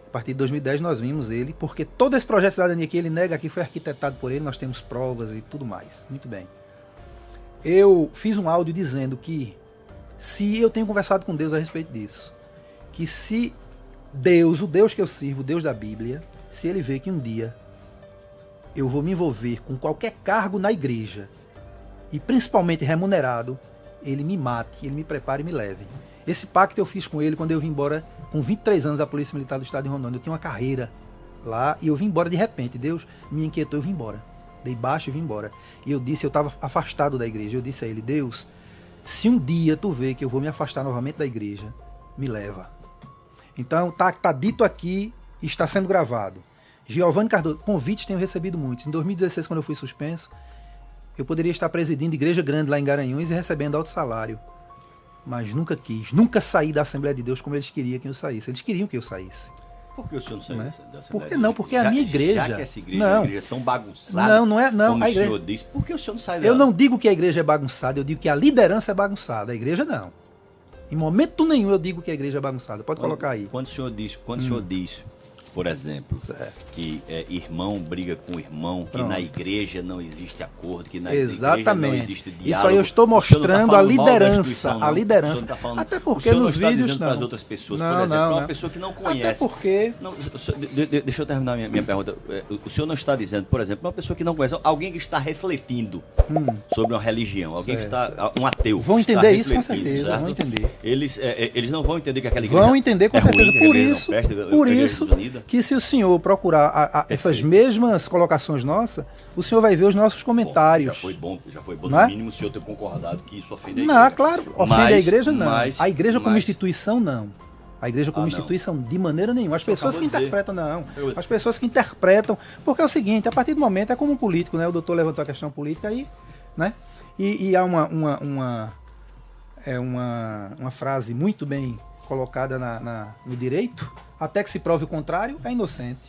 Speaker 12: A partir de 2010 nós vimos ele, porque todo esse projeto de cidadania que ele nega aqui foi arquitetado por ele, nós temos provas e tudo mais. Muito bem. Eu fiz um áudio dizendo que, se eu tenho conversado com Deus a respeito disso, que se Deus, o Deus que eu sirvo, o Deus da Bíblia, se ele vê que um dia eu vou me envolver com qualquer cargo na igreja, e principalmente remunerado, ele me mate, ele me prepare e me leve. Esse pacto eu fiz com ele quando eu vim embora, com 23 anos, da Polícia Militar do Estado de Rondônia. Eu tinha uma carreira lá e eu vim embora de repente. Deus me inquietou, eu vim embora. Dei baixo e vim embora. E eu disse, eu estava afastado da igreja. Eu disse a ele: Deus, se um dia tu vê que eu vou me afastar novamente da igreja, me leva. Então tá dito aqui e está sendo gravado. Giovanni Cardoso, convites tenho recebido muitos. Em 2016, quando eu fui suspenso, eu poderia estar presidindo igreja grande lá em Garanhuns e recebendo alto salário. Mas nunca quis, nunca saí da Assembleia de Deus como eles queriam que eu saísse. Eles queriam que eu saísse.
Speaker 3: Por que o senhor não saiu da Assembleia
Speaker 12: Por que não? Porque a minha igreja...
Speaker 3: Já que essa igreja é uma igreja tão bagunçada,
Speaker 12: não,
Speaker 3: como
Speaker 12: a
Speaker 3: o
Speaker 12: igreja...
Speaker 3: senhor disse, por que o senhor não sai dela?
Speaker 12: Eu não digo que a igreja é bagunçada, eu digo que a liderança é bagunçada. A igreja não. Em momento nenhum eu digo que a igreja é bagunçada. Pode colocar aí.
Speaker 3: Quando o senhor diz, por exemplo, que irmão briga com irmão, que na igreja não existe acordo, que na igreja não existe diálogo.
Speaker 12: Isso aí eu estou mostrando a liderança. A liderança.
Speaker 3: Até porque nos vídeos para as outras pessoas, por exemplo, uma pessoa que não conhece.
Speaker 12: Até porque...
Speaker 3: Deixa eu terminar minha pergunta. O senhor não está dizendo, por exemplo, uma pessoa que não conhece, alguém que está refletindo sobre uma religião, alguém que está, um ateu.
Speaker 12: Vão entender isso com certeza,
Speaker 3: certo?
Speaker 12: vão entender.
Speaker 3: Eles não vão entender que aquela igreja
Speaker 12: vão entender com certeza.
Speaker 3: Ruim,
Speaker 12: por isso que se o senhor procurar essas mesmas colocações nossas, o senhor vai ver os nossos comentários.
Speaker 3: Já foi bom, no mínimo o senhor ter concordado que isso ofende a igreja.
Speaker 12: Não, claro, ofende a igreja não. A igreja como instituição não. A igreja como instituição de maneira nenhuma. As pessoas que interpretam não. As pessoas que interpretam, porque é o seguinte, a partir do momento é como um político, né? O doutor levantou a questão política aí, né? E há uma frase muito bem colocada no direito: até que se prove o contrário, é inocente.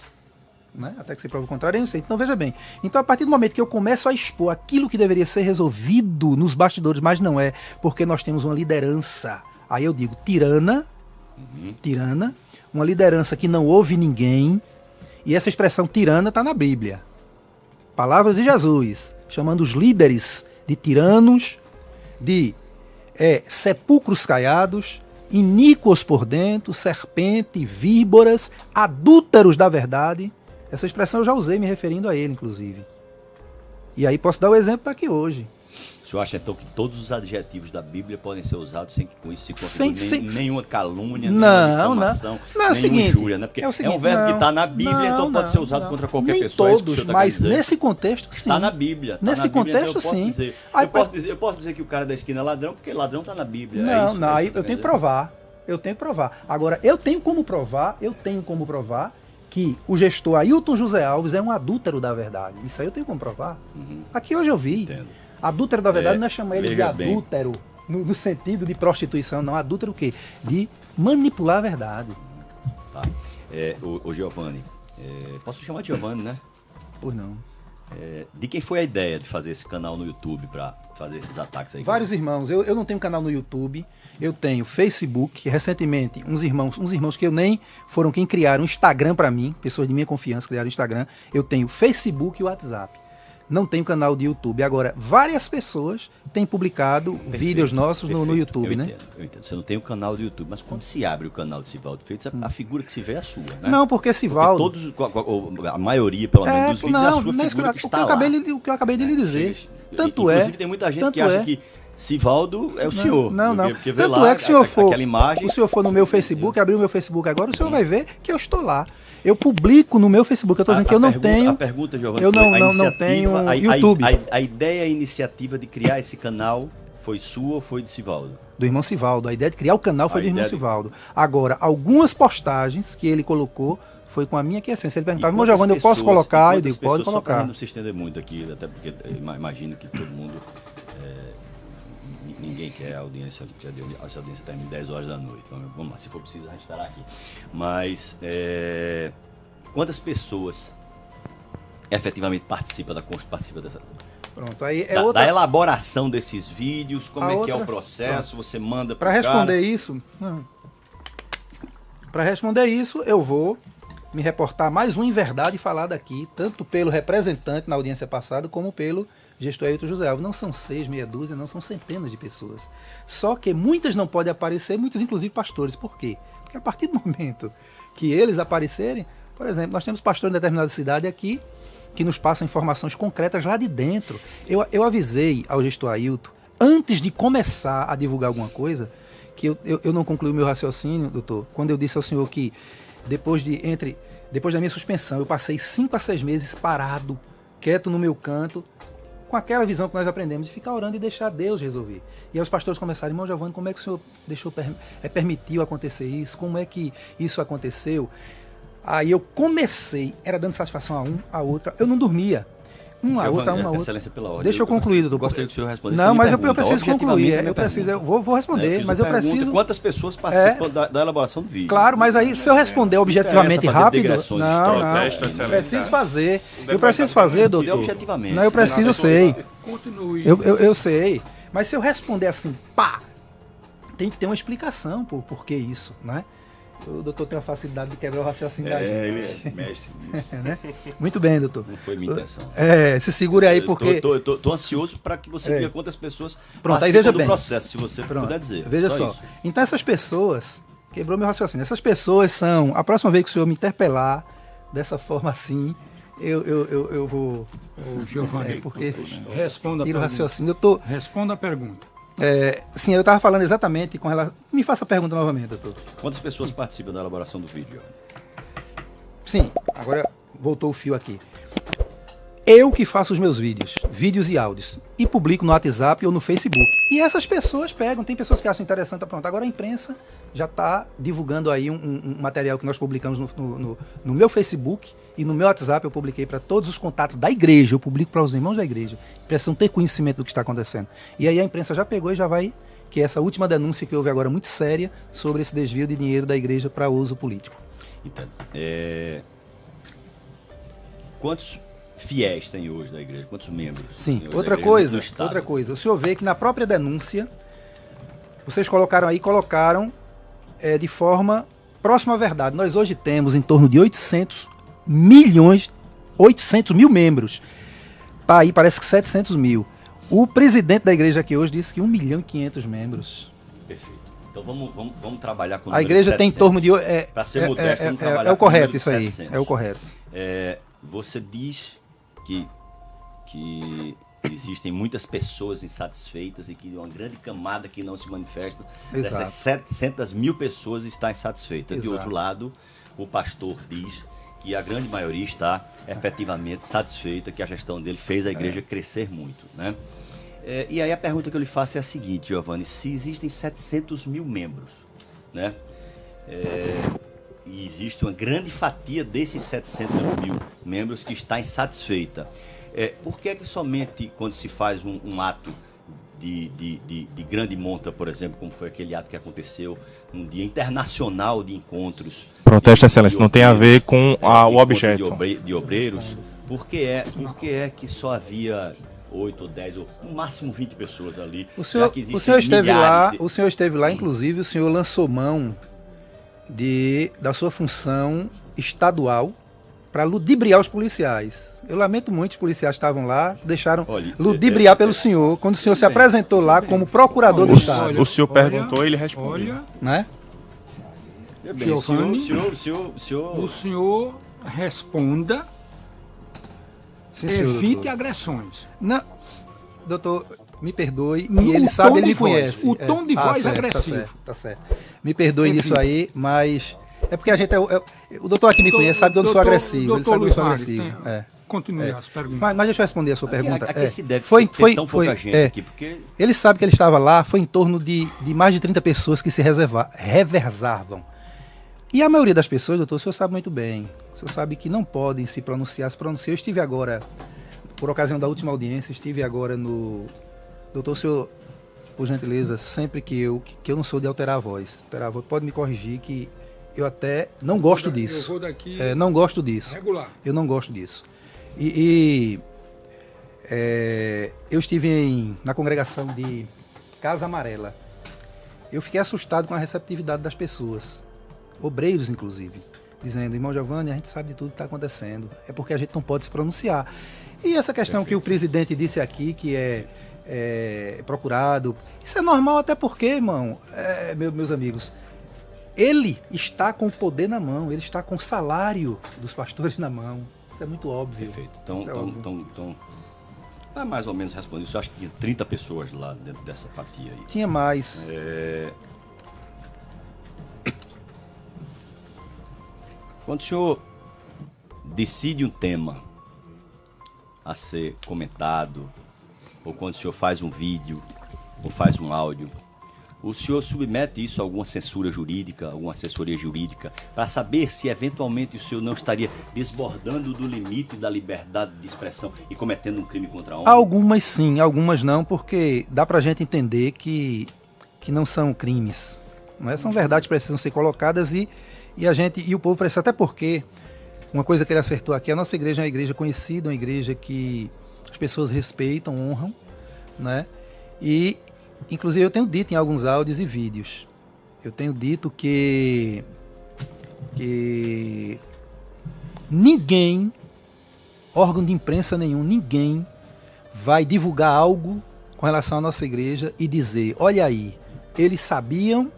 Speaker 12: Né? Até que se prove o contrário, é inocente. Então veja bem, então a partir do momento que eu começo a expor aquilo que deveria ser resolvido nos bastidores, mas não é, porque nós temos uma liderança, aí eu digo tirana, uma liderança que não ouve ninguém, e essa expressão tirana está na Bíblia. Palavras de Jesus, chamando os líderes de tiranos, de sepulcros caiados, iníquos por dentro, serpente, víboras, adúlteros da verdade. Essa expressão eu já usei me referindo a ele, inclusive. E aí posso dar o exemplo daqui hoje.
Speaker 3: O senhor acha então que todos os adjetivos da Bíblia podem ser usados sem que com isso se configure nenhuma calúnia, nenhuma difamação, nenhuma injúria, né? Porque é um verbo que está na Bíblia, então pode ser usado contra qualquer pessoa.
Speaker 12: Nem todos, mas nesse contexto sim.
Speaker 3: Está na Bíblia.
Speaker 12: Nesse contexto sim.
Speaker 3: Eu posso dizer que o cara da esquina é ladrão, porque ladrão está na Bíblia.
Speaker 12: Não, eu tenho que provar. Eu tenho que provar. Agora, eu tenho como provar que o gestor Ailton José Alves é um adúltero da verdade. Isso aí eu tenho como provar. Aqui hoje eu vi.
Speaker 3: Entendo.
Speaker 12: Adúltero da verdade não é chamar ele de adúltero no sentido de prostituição, não. Adúltero o quê? De manipular a verdade.
Speaker 3: Tá. O Giovanni, posso chamar de Giovanni, né?
Speaker 12: Por não.
Speaker 3: De quem foi a ideia de fazer esse canal no YouTube para fazer esses ataques aí?
Speaker 12: Vários irmãos. Eu não tenho canal no YouTube, eu tenho Facebook. Recentemente, uns irmãos que eu nem foram quem criaram Instagram para mim, pessoas de minha confiança criaram Instagram. Eu tenho Facebook e WhatsApp. Não tenho canal de YouTube. Agora, várias pessoas têm publicado vídeos nossos no YouTube, né?
Speaker 3: Eu entendo. Você não tem o canal do YouTube, mas quando se abre o canal de Sivaldo Freitas, a figura que se vê é a sua, né?
Speaker 12: Não, porque Sivaldo...
Speaker 3: A maioria, pelo menos, dos vídeos é a sua figura que está lá.
Speaker 12: O que eu acabei de lhe dizer.
Speaker 3: Inclusive, tem muita gente que acha que Sivaldo é o senhor.
Speaker 12: Não.
Speaker 3: Porque vê
Speaker 12: Tanto
Speaker 3: lá
Speaker 12: é que se o senhor for no meu
Speaker 3: Facebook,
Speaker 12: abrir o meu Facebook agora, o senhor vai ver que eu estou lá. Eu publico no meu Facebook, eu estou dizendo que eu não tenho.
Speaker 3: A pergunta, Giovanni,
Speaker 12: eu não tenho YouTube.
Speaker 3: A ideia, a iniciativa de criar esse canal foi sua ou foi de Sivaldo?
Speaker 12: Do irmão Sivaldo. A ideia de criar o canal foi do irmão Sivaldo. Agora, algumas postagens que ele colocou foi com a minha quiescência. Ele perguntava, irmão Giovanni, eu posso colocar? Eu digo, pode colocar.
Speaker 3: Só para não se estender muito aqui, até porque eu imagino que todo mundo... Ninguém quer a audiência termine 10 horas da noite. Vamos lá, se for preciso, a gente estará aqui. Mas quantas pessoas efetivamente participam dessa...
Speaker 12: Pronto, aí
Speaker 3: da elaboração desses vídeos, como que é o processo, você manda
Speaker 12: para responder isso. Para responder isso, eu vou me reportar mais um Em Verdade falado aqui, tanto pelo representante na audiência passada, como pelo gestor Ailton José Alves. Não são 6, meia dúzia, não são centenas de pessoas. Só que muitas não podem aparecer, muitos inclusive pastores. Por quê? Porque a partir do momento que eles aparecerem, por exemplo, nós temos pastores em determinada cidade aqui que nos passam informações concretas lá de dentro. Eu avisei ao gestor Ailton, antes de começar a divulgar alguma coisa, que eu não concluí o meu raciocínio, doutor, quando eu disse ao senhor que depois da minha suspensão, eu passei 5 a 6 meses parado, quieto no meu canto, com aquela visão que nós aprendemos de ficar orando e deixar Deus resolver. E aí os pastores começaram, irmão Giovanni, como é que o senhor permitiu acontecer isso? Como é que isso aconteceu? Aí eu comecei, era dando satisfação a um, a outra, eu não dormia. A outra.
Speaker 3: Excelência pela ordem.
Speaker 12: Deixa eu concluir, doutor.
Speaker 3: Gostaria que o senhor respondesse.
Speaker 12: Não, mas eu preciso concluir. Eu vou responder, mas eu preciso.
Speaker 3: Quantas pessoas participam da elaboração do vídeo?
Speaker 12: Claro, mas aí se eu responder objetivamente rápido. Não. Eu preciso fazer, doutor.
Speaker 3: Objetivamente.
Speaker 12: Não, eu preciso, sei. Eu sei. Mas se eu responder assim, pá, tem que ter uma explicação por que isso, né? O doutor tem a facilidade de quebrar o raciocínio da gente.
Speaker 3: Ele é mestre nisso.
Speaker 12: Né? Muito bem, doutor.
Speaker 3: Não foi minha intenção.
Speaker 12: Se segure aí, porque...
Speaker 3: Tô ansioso para que você diga quantas pessoas
Speaker 12: participam
Speaker 3: do processo, se você puder dizer.
Speaker 12: Veja só. Isso. Então essas pessoas... Quebrou meu raciocínio. Essas pessoas são... A próxima vez que o senhor me interpelar dessa forma assim, eu vou...
Speaker 11: Giovanni,
Speaker 12: porque
Speaker 11: responda a
Speaker 12: pergunta.
Speaker 11: Raciocínio. Responda a pergunta.
Speaker 12: Sim, eu estava falando exatamente com relação... Me faça a pergunta novamente, doutor.
Speaker 3: Quantas pessoas participam da elaboração do vídeo?
Speaker 12: Sim, agora voltou o fio aqui. Eu que faço os meus vídeos e áudios, e publico no WhatsApp ou no Facebook. E essas pessoas pegam, tem pessoas que acham interessante, pronto. Agora a imprensa já está divulgando aí um material que nós publicamos no meu Facebook e no meu WhatsApp. Eu publiquei para todos os contatos da igreja, eu publico para os irmãos da igreja. Precisam ter conhecimento do que está acontecendo. E aí a imprensa já pegou e já vai, que é essa última denúncia que houve agora muito séria sobre esse desvio de dinheiro da igreja para uso político.
Speaker 3: Entendo. Quantos fiéis tem hoje da igreja? Quantos membros?
Speaker 12: Sim, outra coisa. O senhor vê que na própria denúncia, vocês colocaram de forma próxima à verdade. Nós hoje temos em torno de 800 mil membros. Tá aí, parece que 700 mil. O presidente da igreja aqui hoje disse que 1.500.000 membros.
Speaker 3: Perfeito. Então vamos trabalhar com o
Speaker 12: número. A igreja tem em torno de...
Speaker 3: Para ser modesto, vamos trabalhar
Speaker 12: com o correto isso aí. É o correto.
Speaker 3: Você diz que existem muitas pessoas insatisfeitas e que uma grande camada que não se manifesta.
Speaker 12: Exato.
Speaker 3: Dessas 700 mil pessoas está insatisfeita.
Speaker 12: Exato.
Speaker 3: De outro lado, o pastor diz que a grande maioria está efetivamente satisfeita, que a gestão dele fez a igreja crescer muito, né? E aí a pergunta que eu lhe faço é a seguinte, Giovanni: se existem 700 mil membros, né? E existe uma grande fatia desses 700 mil membros que está insatisfeita, por que somente quando se faz um ato de grande monta, por exemplo, como foi aquele ato que aconteceu um dia internacional de encontros...
Speaker 4: Protesto, excelência, não tem a ver com o objeto.
Speaker 3: De obreiros, Por que é que só havia 8 ou 10 ou no máximo 20 pessoas ali?
Speaker 12: O senhor esteve lá, inclusive o senhor lançou mão da sua função estadual para ludibriar os policiais. Eu lamento muito, os policiais estavam lá, deixaram ludibriar pelo senhor, quando o senhor se apresentou lá como procurador do Estado.
Speaker 4: O senhor perguntou e ele respondeu.
Speaker 11: Olha,
Speaker 12: né?
Speaker 3: Bem, o
Speaker 11: senhor responda,
Speaker 12: sim, senhor,
Speaker 11: evite
Speaker 12: doutor.
Speaker 11: agressões.
Speaker 12: Não, doutor, me perdoe, e ele sabe, ele me conhece.
Speaker 11: O tom de voz
Speaker 12: certo,
Speaker 11: agressivo.
Speaker 12: Tá certo. Me perdoe nisso aí, mas é porque a gente o doutor aqui me conhece, sabe que eu não sou agressivo. Ele sabe que eu sou agressivo.
Speaker 11: Continue as perguntas.
Speaker 12: Mas deixa eu responder a sua pergunta.
Speaker 3: A que se deve ter tão pouca gente aqui? Porque...
Speaker 12: Ele sabe que ele estava lá, foi em torno de mais de 30 pessoas que se reversavam. E a maioria das pessoas, doutor, o senhor sabe muito bem. O senhor sabe que não podem se pronunciar. Eu estive agora, por ocasião da última audiência, no... Doutor, o senhor, por gentileza, sempre que eu não sou de alterar a voz, pode me corrigir que eu até não gosto disso.
Speaker 11: Eu vou daqui
Speaker 12: não gosto disso.
Speaker 11: Regular.
Speaker 12: Eu não gosto disso. Eu estive na congregação de Casa Amarela. Eu fiquei assustado com a receptividade das pessoas, obreiros inclusive, dizendo: irmão Giovanni, a gente sabe de tudo que está acontecendo, é porque a gente não pode se pronunciar. E essa questão que o presidente disse aqui, que é procurado, isso é normal, até porque, irmão, meus amigos, ele está com o poder na mão, ele está com o salário dos pastores na mão. Isso é muito óbvio.
Speaker 3: Perfeito. Então, tá mais ou menos respondido. Eu acho que tinha 30 pessoas lá dentro dessa fatia aí.
Speaker 12: Tinha mais.
Speaker 3: Quando o senhor decide um tema a ser comentado, ou quando o senhor faz um vídeo, ou faz um áudio, o senhor submete isso a alguma censura jurídica, alguma assessoria jurídica, para saber se eventualmente o senhor não estaria desbordando do limite da liberdade de expressão e cometendo um crime contra a honra?
Speaker 12: Algumas sim, algumas não, porque dá pra gente entender que não são crimes. Não é? São verdades que precisam ser colocadas e o povo precisa, até porque uma coisa que ele acertou aqui, a nossa igreja é uma igreja conhecida, uma igreja que as pessoas respeitam, honram, né? E inclusive eu tenho dito em alguns áudios e vídeos, eu tenho dito que ninguém, órgão de imprensa nenhum, ninguém vai divulgar algo com relação à nossa igreja e dizer: olha aí, eles sabiam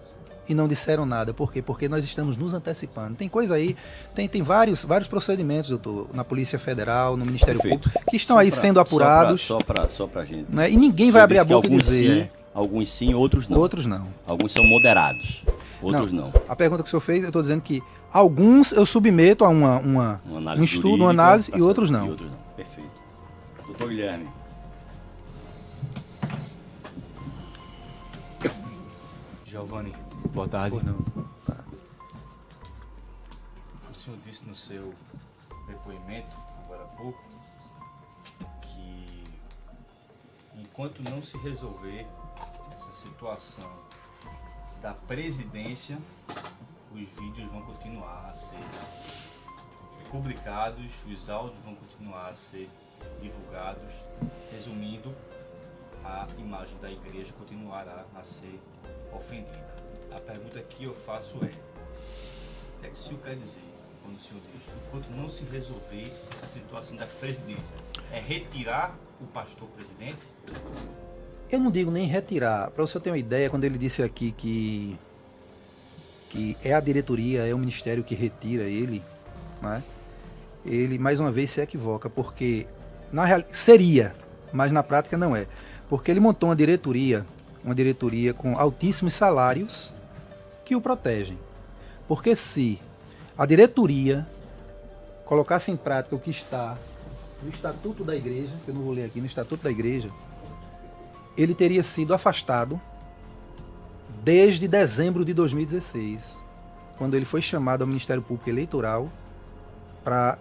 Speaker 12: e não disseram nada. Por quê? Porque nós estamos nos antecipando. Tem coisa aí, tem vários procedimentos, doutor, na Polícia Federal, no Ministério Público, que estão aí sendo apurados.
Speaker 3: Só pra gente.
Speaker 12: Né? E ninguém vai abrir a boca e dizer.
Speaker 3: Alguns sim, outros não.
Speaker 12: Outros não.
Speaker 3: Alguns são moderados, outros não.
Speaker 12: A pergunta que o senhor fez, eu estou dizendo que alguns eu submeto a um estudo, uma análise, e outros não.
Speaker 3: Perfeito. Doutor Guilherme.
Speaker 14: Giovanni, boa tarde. O senhor disse no seu depoimento, agora há pouco, que enquanto não se resolver essa situação da presidência, os vídeos vão continuar a ser publicados, os áudios vão continuar a ser divulgados. Resumindo, a imagem da igreja continuará a ser ofendida. A pergunta que eu faço é que o senhor quer dizer, quando o senhor diz, enquanto não se resolver essa situação da presidência, é retirar o pastor presidente?
Speaker 12: Eu não digo nem retirar. Para o senhor ter uma ideia, quando ele disse aqui que é a diretoria, é o ministério que retira ele, né? Ele mais uma vez se equivoca, porque na realidade seria, mas na prática não é. Porque ele montou uma diretoria com altíssimos salários que o protegem. Porque se a diretoria colocasse em prática o que está no Estatuto da Igreja, que eu não vou ler aqui, no Estatuto da Igreja, ele teria sido afastado desde dezembro de 2016, quando ele foi chamado ao Ministério Público Eleitoral para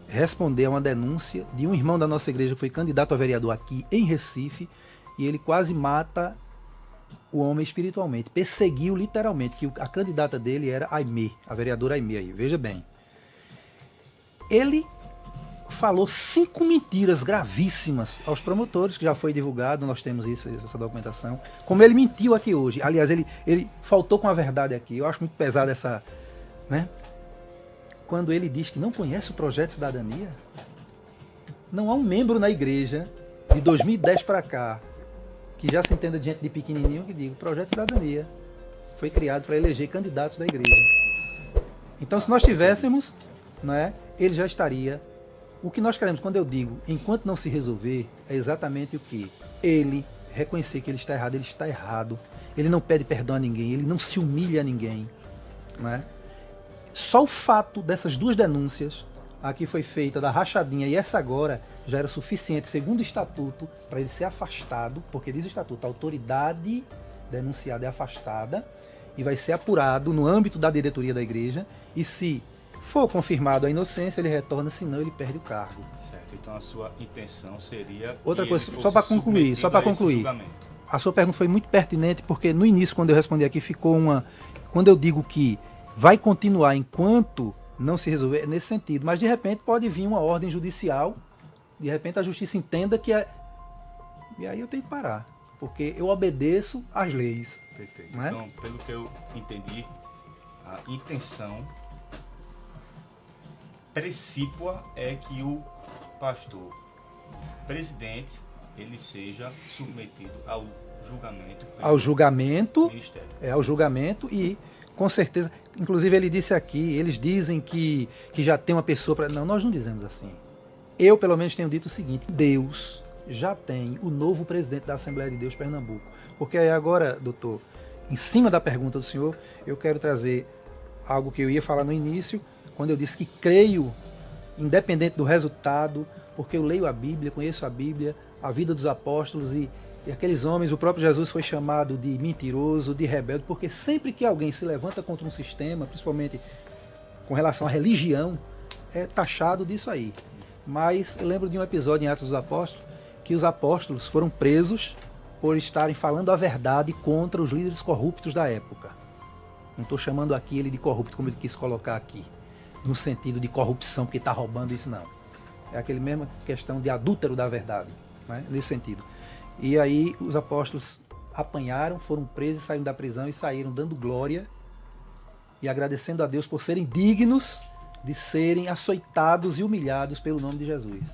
Speaker 12: responder a uma denúncia de um irmão da nossa igreja que foi candidato a vereador aqui em Recife, e ele quase mata o homem espiritualmente, perseguiu literalmente, que a candidata dele era Aimee, a vereadora Aimee aí, veja bem. Ele falou 5 mentiras gravíssimas aos promotores, que já foi divulgado, nós temos isso, essa documentação. Como ele mentiu aqui hoje. Aliás, ele faltou com a verdade aqui. Eu acho muito pesado essa... né? Quando ele diz que não conhece o projeto de cidadania, não há um membro na igreja, de 2010 para cá, que já se entenda de gente de pequenininho, que diga: o projeto de cidadania foi criado para eleger candidatos da igreja. Então, se nós tivéssemos, né, ele já estaria... O que nós queremos, quando eu digo, enquanto não se resolver, é exatamente o que? Ele reconhecer que ele está errado, ele não pede perdão a ninguém, ele não se humilha a ninguém. Né? Só o fato dessas 2 denúncias, a que foi feita da rachadinha e essa agora, já era suficiente, segundo o estatuto, para ele ser afastado, porque diz o estatuto, a autoridade denunciada é afastada e vai ser apurado no âmbito da diretoria da igreja, e se for confirmado a inocência, ele retorna, senão ele perde o cargo.
Speaker 14: Certo, então a sua intenção seria...
Speaker 12: Outra coisa, só para concluir, a sua pergunta foi muito pertinente, porque no início, quando eu respondi aqui, ficou uma... Quando eu digo que vai continuar enquanto não se resolver, é nesse sentido, mas de repente pode vir uma ordem judicial, de repente a justiça entenda que é... E aí eu tenho que parar, porque eu obedeço às leis.
Speaker 14: Perfeito.
Speaker 12: Né?
Speaker 14: Então, pelo que eu entendi, a intenção precípua é que o pastor presidente ele seja submetido ao julgamento.
Speaker 12: Ao julgamento,
Speaker 14: ministério.
Speaker 12: Ao julgamento, e com certeza, inclusive ele disse aqui, eles dizem que já tem uma pessoa para... Não, nós não dizemos assim. Eu pelo menos tenho dito o seguinte: Deus já tem o novo presidente da Assembleia de Deus Pernambuco. Porque aí agora, doutor, em cima da pergunta do senhor, eu quero trazer algo que eu ia falar no início, quando eu disse que creio, independente do resultado, porque eu leio a Bíblia, conheço a Bíblia, a vida dos apóstolos e aqueles homens, o próprio Jesus foi chamado de mentiroso, de rebelde, porque sempre que alguém se levanta contra um sistema, principalmente com relação à religião, é taxado disso aí. Mas eu lembro de um episódio em Atos dos Apóstolos, que os apóstolos foram presos por estarem falando a verdade contra os líderes corruptos da época. Não estou chamando aqui ele de corrupto, como ele quis colocar aqui, no sentido de corrupção, porque está roubando isso, não. É aquele mesma questão de adúltero da verdade, né? Nesse sentido. E aí os apóstolos apanharam, foram presos, saíram da prisão e saíram dando glória e agradecendo a Deus por serem dignos de serem açoitados e humilhados pelo nome de Jesus.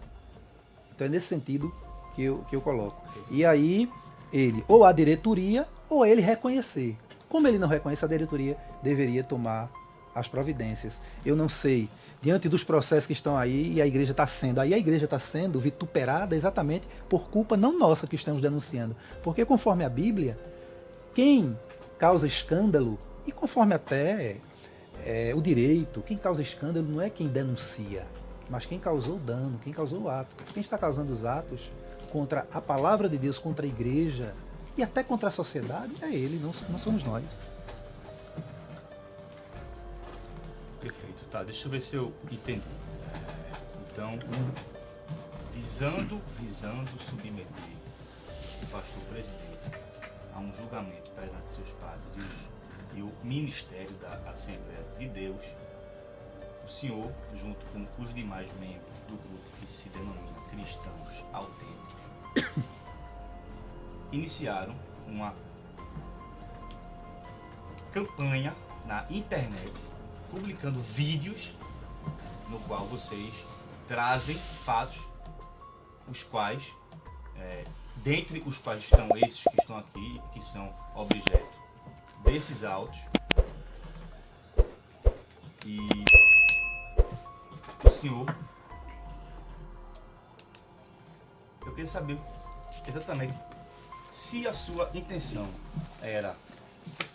Speaker 12: Então é nesse sentido que eu coloco. E aí ele, ou a diretoria, ou ele reconhecer. Como ele não reconhece, a diretoria deveria tomar as providências. Eu não sei, diante dos processos que estão aí, e a igreja está sendo vituperada exatamente por culpa não nossa que estamos denunciando. Porque conforme a Bíblia, quem causa escândalo, e conforme até o direito, quem causa escândalo não é quem denuncia, mas quem causou o dano, quem causou o ato. Quem está causando os atos contra a palavra de Deus, contra a igreja e até contra a sociedade, é ele, não somos nós.
Speaker 14: Perfeito, tá, deixa eu ver se eu entendi. Então, visando submeter o pastor presidente a um julgamento perante seus pares e o ministério da Assembleia de Deus, o senhor, junto com os demais membros do grupo que se denomina Cristãos Autênticos, iniciaram uma campanha na internet, publicando vídeos no qual vocês trazem fatos, os quais, dentre os quais estão esses que estão aqui, que são objeto desses autos, e o senhor, eu queria saber exatamente se a sua intenção era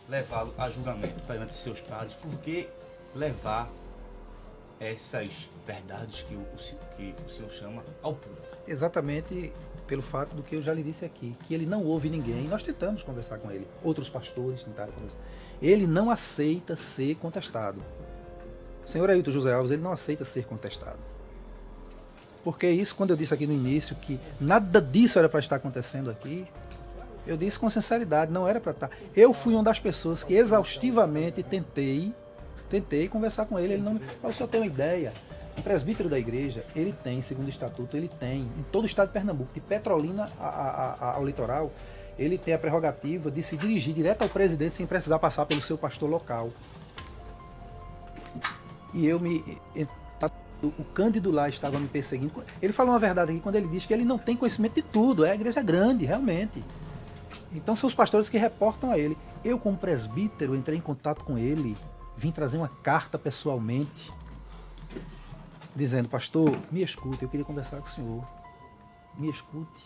Speaker 14: levá-lo a julgamento perante seus pares, por que levar essas verdades que o senhor chama ao público?
Speaker 12: Exatamente pelo fato do que eu já lhe disse aqui, que ele não ouve ninguém. Nós tentamos conversar com ele, outros pastores tentaram conversar. Ele não aceita ser contestado. O senhor Ailton José Alves, ele não aceita ser contestado. Porque isso, quando eu disse aqui no início que nada disso era para estar acontecendo aqui, eu disse com sinceridade, não era para estar. Eu fui uma das pessoas que exaustivamente tentei conversar com ele. Ele não. Para o senhor ter uma ideia, O presbítero da igreja, ele tem, segundo o estatuto, ele tem, em todo o estado de Pernambuco, de Petrolina ao litoral, ele tem a prerrogativa de se dirigir direto ao presidente sem precisar passar pelo seu pastor local. E o Cândido lá estava me perseguindo. Ele falou uma verdade aqui quando ele diz que ele não tem conhecimento de tudo. A igreja é grande, realmente. Então são os pastores que reportam a ele. Eu, como presbítero, entrei em contato com ele, vim trazer uma carta pessoalmente, dizendo: pastor, me escute, eu queria conversar com o senhor. Me escute.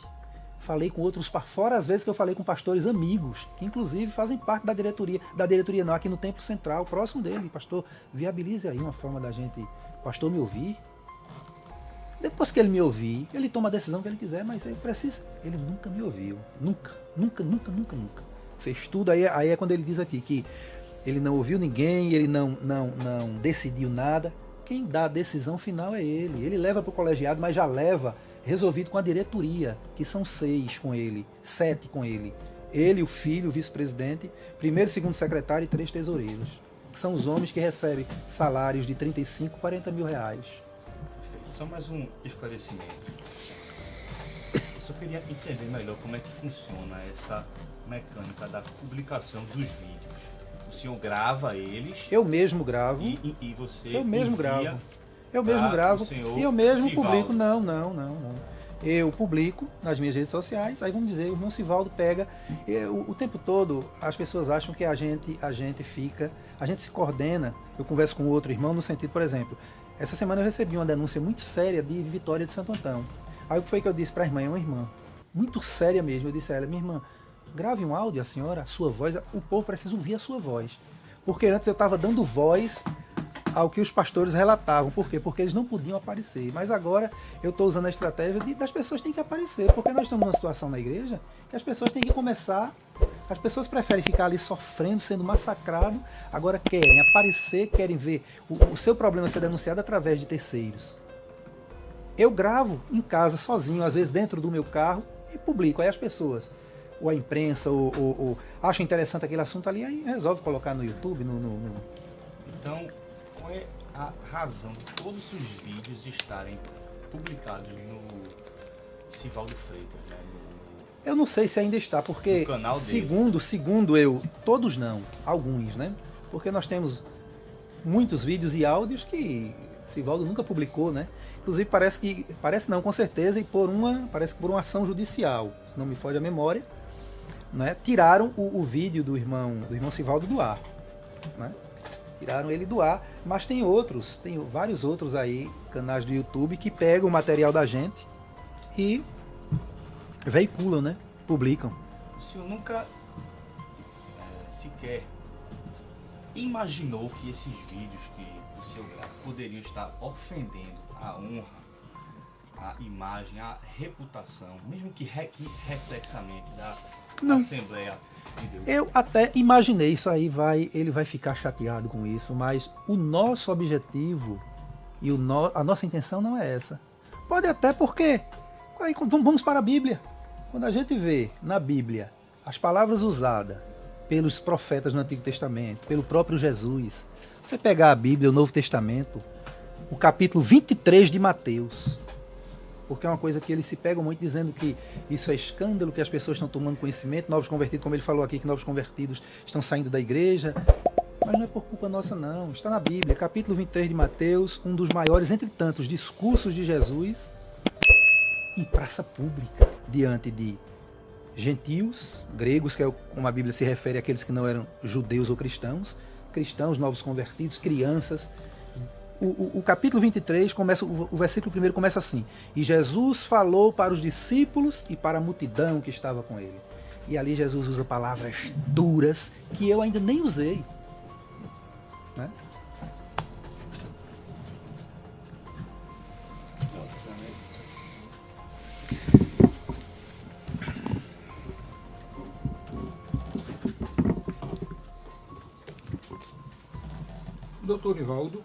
Speaker 12: Falei com outros, fora as vezes que eu falei com pastores amigos, que inclusive fazem parte da diretoria não, aqui no Templo Central, próximo dele. Pastor, viabilize aí uma forma da gente, pastor, me ouvir. Depois que ele me ouvir, ele toma a decisão que ele quiser, mas eu preciso. Ele nunca me ouviu. Nunca. Fez tudo. Aí é quando ele diz aqui que ele não ouviu ninguém, ele não decidiu nada. Quem dá a decisão final é ele. Ele leva para o colegiado, mas já leva resolvido com a diretoria, que são 6 com ele, 7 com ele. Ele, o filho, o vice-presidente, primeiro e segundo secretário e 3 tesoureiros. Que são os homens que recebem salários de 35, 40 mil reais.
Speaker 14: Só mais um esclarecimento. Eu só queria entender melhor como é que funciona essa mecânica da publicação dos vídeos. O senhor grava eles?
Speaker 12: Eu mesmo gravo.
Speaker 14: E você
Speaker 12: eu mesmo gravo. Eu mesmo gravo e eu mesmo publico. Não. Eu publico nas minhas redes sociais, aí vamos dizer, o irmão Sivaldo pega. O tempo todo as pessoas acham que a gente se coordena. Eu converso com outro irmão no sentido, por exemplo, essa semana eu recebi uma denúncia muito séria de Vitória de Santo Antão. Aí o que foi que eu disse para a irmã? É uma irmã muito séria mesmo. Eu disse a ela: minha irmã, grave um áudio, a senhora, a sua voz, o povo precisa ouvir a sua voz. Porque antes eu estava dando voz ao que os pastores relatavam. Por quê? Porque eles não podiam aparecer. Mas agora eu estou usando a estratégia das pessoas têm que aparecer. Porque nós estamos numa situação na igreja que as pessoas têm que começar. As pessoas preferem ficar ali sofrendo, sendo massacrado. Agora querem aparecer, querem ver o seu problema ser denunciado através de terceiros. Eu gravo em casa, sozinho, às vezes dentro do meu carro, e publico. Aí as pessoas, ou a imprensa, ou acham interessante aquele assunto ali, aí resolve colocar no YouTube.
Speaker 14: Então, qual é a razão de todos os vídeos estarem publicados no Sivaldo Freitas, né?
Speaker 12: Eu não sei se ainda está, porque segundo eu, todos não, alguns, né? Porque nós temos muitos vídeos e áudios que Sivaldo nunca publicou, né? Inclusive parece não, com certeza, parece que por uma ação judicial, se não me foge a memória, né? Tiraram o vídeo do irmão Sivaldo do ar, né? Tiraram ele do ar, mas tem vários outros aí, canais do YouTube, que pegam o material da gente e veiculam, né? Publicam.
Speaker 14: O senhor nunca sequer imaginou que esses vídeos que o senhor grava poderiam estar ofendendo a honra, a imagem, a reputação, mesmo que reflexamente da Assembleia de Deus?
Speaker 12: Eu até imaginei isso aí, ele vai ficar chateado com isso, mas o nosso objetivo e a nossa intenção não é essa. Pode até porque, aí, vamos para a Bíblia. Quando a gente vê na Bíblia as palavras usadas pelos profetas no Antigo Testamento, pelo próprio Jesus, você pegar a Bíblia, o Novo Testamento, o capítulo 23 de Mateus, porque é uma coisa que eles se pegam muito dizendo que isso é escândalo, que as pessoas estão tomando conhecimento, novos convertidos, como ele falou aqui, que novos convertidos estão saindo da igreja, mas não é por culpa nossa não, está na Bíblia, capítulo 23 de Mateus, um dos maiores, entre tantos, discursos de Jesus em praça pública, diante de gentios, gregos, que é como a Bíblia se refere àqueles que não eram judeus ou cristãos, novos convertidos, crianças. O capítulo 23, o versículo 1 começa assim: e Jesus falou para os discípulos e para a multidão que estava com ele. E ali Jesus usa palavras duras que eu ainda nem usei, né?
Speaker 11: Doutor Nivaldo.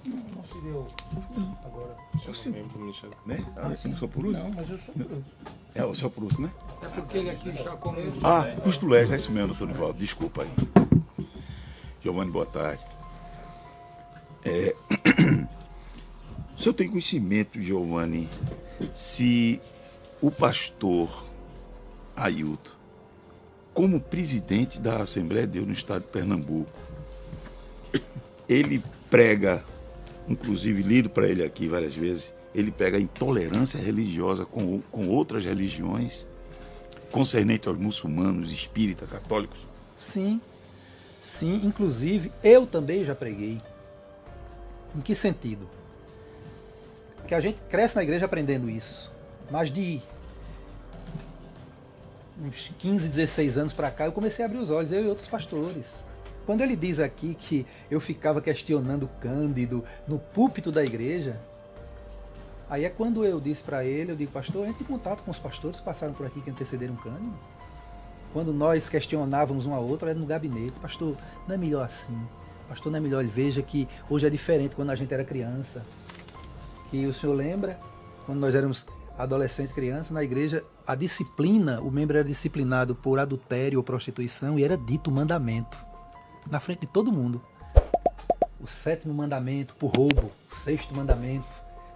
Speaker 13: Não se deu agora.
Speaker 5: Eu sim. Né? Sim, sou por último?
Speaker 13: Não, mas eu sou por último.
Speaker 5: É, o seu por último, né?
Speaker 11: É porque ele aqui está como...
Speaker 5: Costulés, é isso mesmo, doutor Nivaldo. Desculpa aí. Giovanni, boa tarde. O senhor tem conhecimento, Giovanni, se o pastor Ailton, como presidente da Assembleia de Deus no estado de Pernambuco, ele prega, inclusive lido para ele aqui várias vezes, ele prega a intolerância religiosa com outras religiões, concernente aos muçulmanos, espíritas, católicos?
Speaker 12: Sim, sim, inclusive eu também já preguei. Em que sentido? Que a gente cresce na igreja aprendendo isso, mas de uns 15, 16 anos para cá eu comecei a abrir os olhos, eu e outros pastores. Quando ele diz aqui que eu ficava questionando Cândido no púlpito da igreja, aí é quando eu disse para ele, eu digo, pastor, entre em contato com os pastores que passaram por aqui que antecederam Cândido. Quando nós questionávamos um ao outro, era no gabinete, pastor, não é melhor assim? Pastor, não é melhor? Ele veja que hoje é diferente quando a gente era criança. E o senhor lembra, quando nós éramos adolescente, criança, na igreja, a disciplina, o membro era disciplinado por adultério ou prostituição e era dito mandamento, na frente de todo mundo. O 7º mandamento por roubo, o 6º mandamento.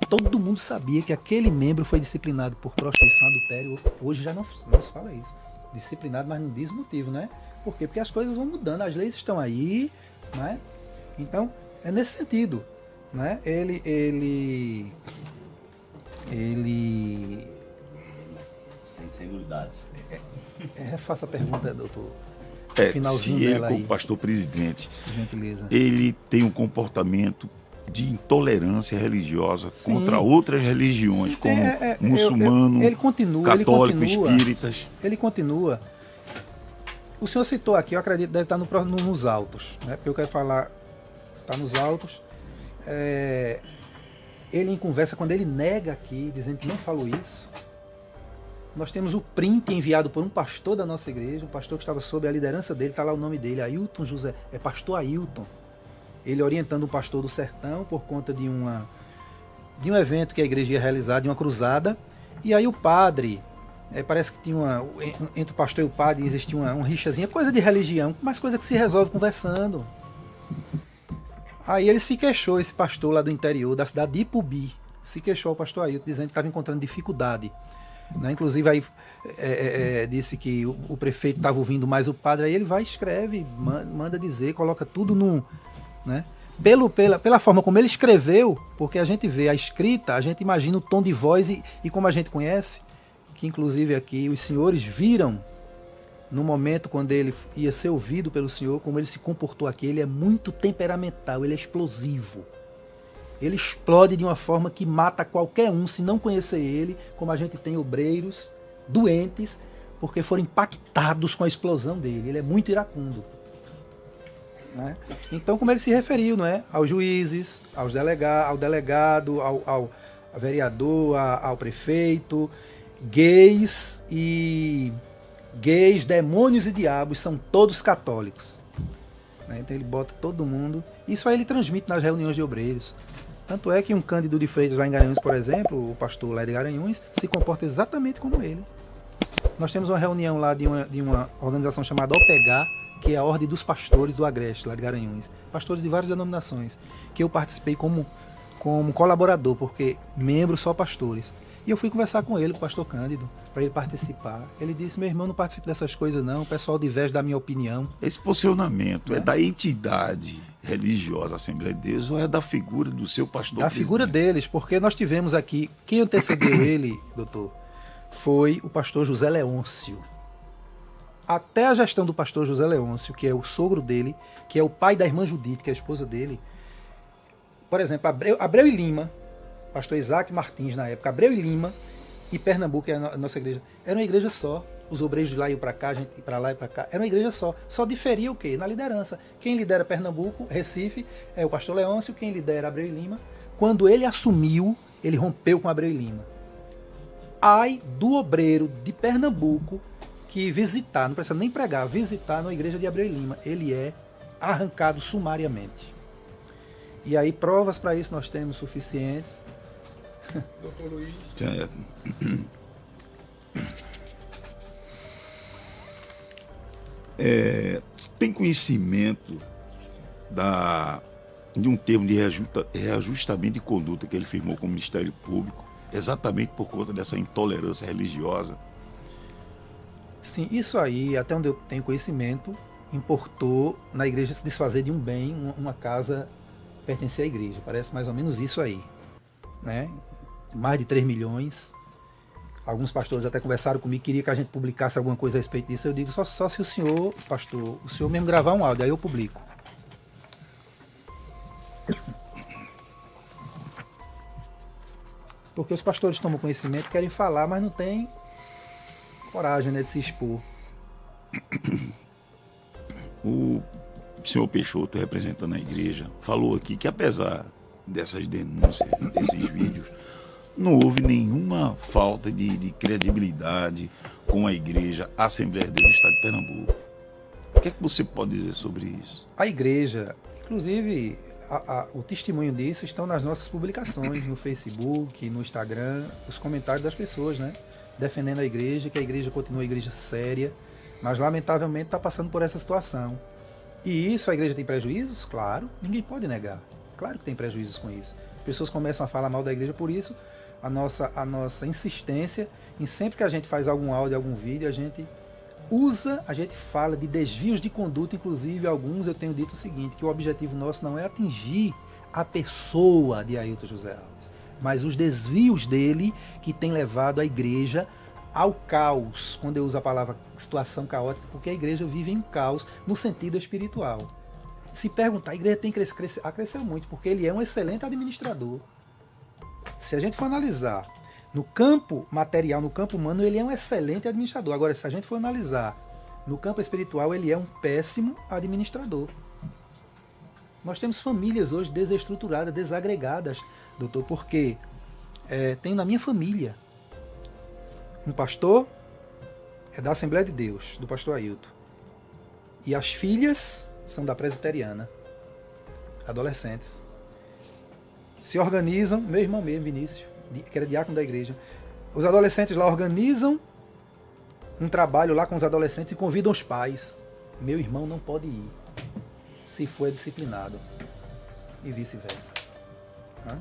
Speaker 12: Todo mundo sabia que aquele membro foi disciplinado por prostituição, adultério. Hoje já não se fala isso. Disciplinado, mas não diz o motivo, né? Por quê? Porque as coisas vão mudando, as leis estão aí, né? Então, é nesse sentido, né? Ele
Speaker 3: sem nulidades.
Speaker 12: Faça a pergunta, doutor.
Speaker 5: Se ele, como pastor presidente, ele tem um comportamento de intolerância religiosa contra outras religiões, como muçulmano, católico, espíritas.
Speaker 12: Ele continua. O senhor citou aqui, eu acredito, deve estar nos autos, né? Porque eu quero falar, está nos autos. Ele em conversa, quando ele nega aqui, dizendo que não falou isso, nós temos o print enviado por um pastor da nossa igreja, um pastor que estava sob a liderança dele, está lá o nome dele, Ailton José, é pastor Ailton. Ele orientando um pastor do sertão por conta de um evento que a igreja ia realizar, de uma cruzada, e aí o padre, parece que tinha entre o pastor e o padre existia uma rixazinha, coisa de religião, mas coisa que se resolve conversando. Aí ele se queixou, esse pastor lá do interior, da cidade de Ipubi, se queixou ao pastor Ailton, dizendo que estava encontrando dificuldade. Né? Inclusive aí disse que o prefeito estava ouvindo mais o padre, aí ele vai, escreve, manda dizer, coloca tudo no... Né? Pela forma como ele escreveu, porque a gente vê a escrita, a gente imagina o tom de voz e como a gente conhece, que inclusive aqui os senhores viram no momento quando ele ia ser ouvido pelo senhor, como ele se comportou aqui, ele é muito temperamental, ele é explosivo. Ele explode de uma forma que mata qualquer um, se não conhecer ele, como a gente tem obreiros doentes, porque foram impactados com a explosão dele. Ele é muito iracundo. Né? Então, como ele se referiu, não é? Aos juízes, ao delegado, ao vereador, ao prefeito, gays, demônios e diabos são todos católicos. Né? Então ele bota todo mundo. Isso aí ele transmite nas reuniões de obreiros. Tanto é que um Cândido de Freitas lá em Garanhuns, por exemplo, o pastor lá de Garanhuns, se comporta exatamente como ele. Nós temos uma reunião lá de uma organização chamada OPEGA, que é a Ordem dos Pastores do Agreste, lá de Garanhuns. Pastores de várias denominações, que eu participei como colaborador, porque membros só pastores. E eu fui conversar com ele, o pastor Cândido, para ele participar. Ele disse, meu irmão, não participe dessas coisas não, o pessoal diverge da minha opinião.
Speaker 5: Esse posicionamento é da entidade religiosa Assembleia de Deus ou é da figura do seu pastor?
Speaker 12: Da figura deles, porque nós tivemos aqui, quem antecedeu ele, doutor, foi o pastor José Leôncio. Até a gestão do pastor José Leôncio, que é o sogro dele, que é o pai da irmã Judite, que é a esposa dele. Por exemplo, Abreu e Lima, pastor Isaac Martins na época, Abreu e Lima e Pernambuco, que é a nossa igreja, era uma igreja só. Os obreiros de lá iam para cá, a gente ia para lá e para cá. Era uma igreja só. Só diferia o quê? Na liderança. Quem lidera Pernambuco, Recife, é o pastor Leôncio. Quem lidera Abreu e Lima. Quando ele assumiu, ele rompeu com Abreu e Lima. Ai do obreiro de Pernambuco que visitar, não precisa nem pregar, visitar na igreja de Abreu e Lima. Ele é arrancado sumariamente. E aí provas para isso nós temos suficientes.
Speaker 11: Doutor Luiz.
Speaker 5: Tem conhecimento da de um termo de reajustamento de conduta que ele firmou com o Ministério Público, exatamente por conta dessa intolerância religiosa.
Speaker 12: Sim, isso aí, até onde eu tenho conhecimento, importou na igreja se desfazer de um bem, uma casa pertencer à igreja. Parece mais ou menos isso aí, né? Mais de 3 milhões. Alguns pastores até conversaram comigo, queria que a gente publicasse alguma coisa a respeito disso. Eu digo, só se o senhor, pastor, o senhor mesmo gravar um áudio, aí eu publico. Porque os pastores tomam conhecimento, querem falar, mas não têm coragem, né, de se expor.
Speaker 5: O senhor Peixoto, representando a igreja, falou aqui que apesar dessas denúncias, desses vídeos, não houve nenhuma falta de credibilidade com a igreja Assembleia de Deus do Estado de Pernambuco. O que é que você pode dizer sobre isso?
Speaker 12: A igreja, inclusive, o testemunho disso estão nas nossas publicações, no Facebook, no Instagram, os comentários das pessoas, né? Defendendo a igreja, que a igreja continua uma igreja séria, mas lamentavelmente está passando por essa situação. E isso, a igreja tem prejuízos? Claro, ninguém pode negar. Claro que tem prejuízos com isso. Pessoas começam a falar mal da igreja, por isso a nossa insistência em sempre que a gente faz algum áudio, algum vídeo, a gente fala de desvios de conduta, inclusive alguns eu tenho dito o seguinte, que o objetivo nosso não é atingir a pessoa de Ailton José Alves, mas os desvios dele que tem levado a igreja ao caos, quando eu uso a palavra situação caótica, porque a igreja vive em caos no sentido espiritual. Se perguntar, a igreja tem cresceu muito, porque ele é um excelente administrador. Se a gente for analisar no campo material, no campo humano, ele é um excelente administrador. Agora, se a gente for analisar no campo espiritual, ele é um péssimo administrador. Nós temos famílias hoje desestruturadas, desagregadas, doutor, porque tenho na minha família um pastor, é da Assembleia de Deus, do pastor Ailton. E as filhas são da presbiteriana, adolescentes. Se organizam, meu irmão mesmo, Vinícius, que era diácono da igreja. Os adolescentes lá organizam um trabalho lá com os adolescentes e convidam os pais. Meu irmão não pode ir, se for disciplinado. E vice-versa. A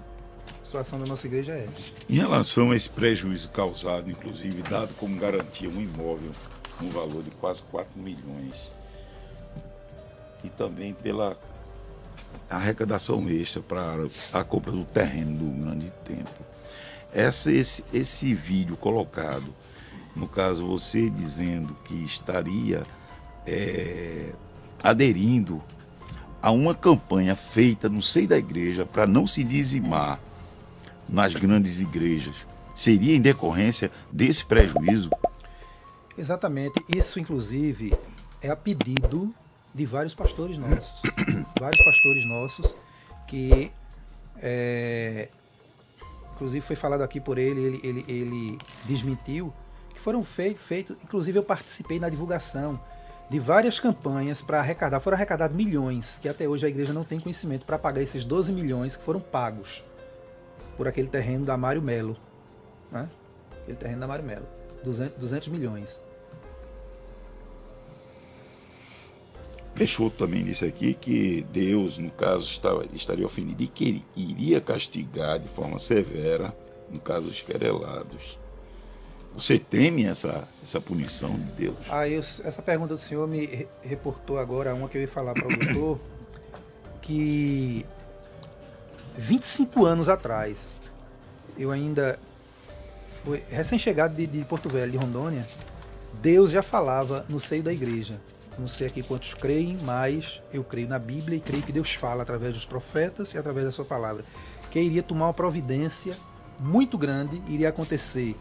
Speaker 12: situação da nossa igreja é essa.
Speaker 5: Em relação a esse prejuízo causado, inclusive dado como garantia um imóvel no valor de quase 4 milhões, e também pela arrecadação extra para a compra do terreno do Grande Templo. Esse vídeo colocado, no caso você dizendo que estaria aderindo a uma campanha feita no seio da igreja para não se dizimar nas grandes igrejas, seria em decorrência desse prejuízo?
Speaker 12: Exatamente. Isso, inclusive, é a pedido de vários pastores nossos. Vários pastores nossos que, inclusive foi falado aqui por ele desmentiu, que foram feitos, inclusive eu participei na divulgação de várias campanhas para arrecadar, foram arrecadados milhões, que até hoje a igreja não tem conhecimento para pagar esses 12 milhões que foram pagos por aquele terreno da Mário Melo, né? Aquele terreno da Mário Melo, 200 milhões.
Speaker 5: Peixoto também disse aqui que Deus, no caso, estaria ofendido e que ele iria castigar de forma severa, no caso, os querelados. Você teme essa punição de Deus?
Speaker 12: Essa pergunta do senhor me reportou agora uma que eu ia falar para o doutor, que 25 anos atrás, eu ainda fui recém-chegado de Porto Velho, de Rondônia, Deus já falava no seio da igreja. Não sei aqui quantos creem, mas eu creio na Bíblia e creio que Deus fala através dos profetas e através da sua palavra, que iria tomar uma providência muito grande, iria acontecer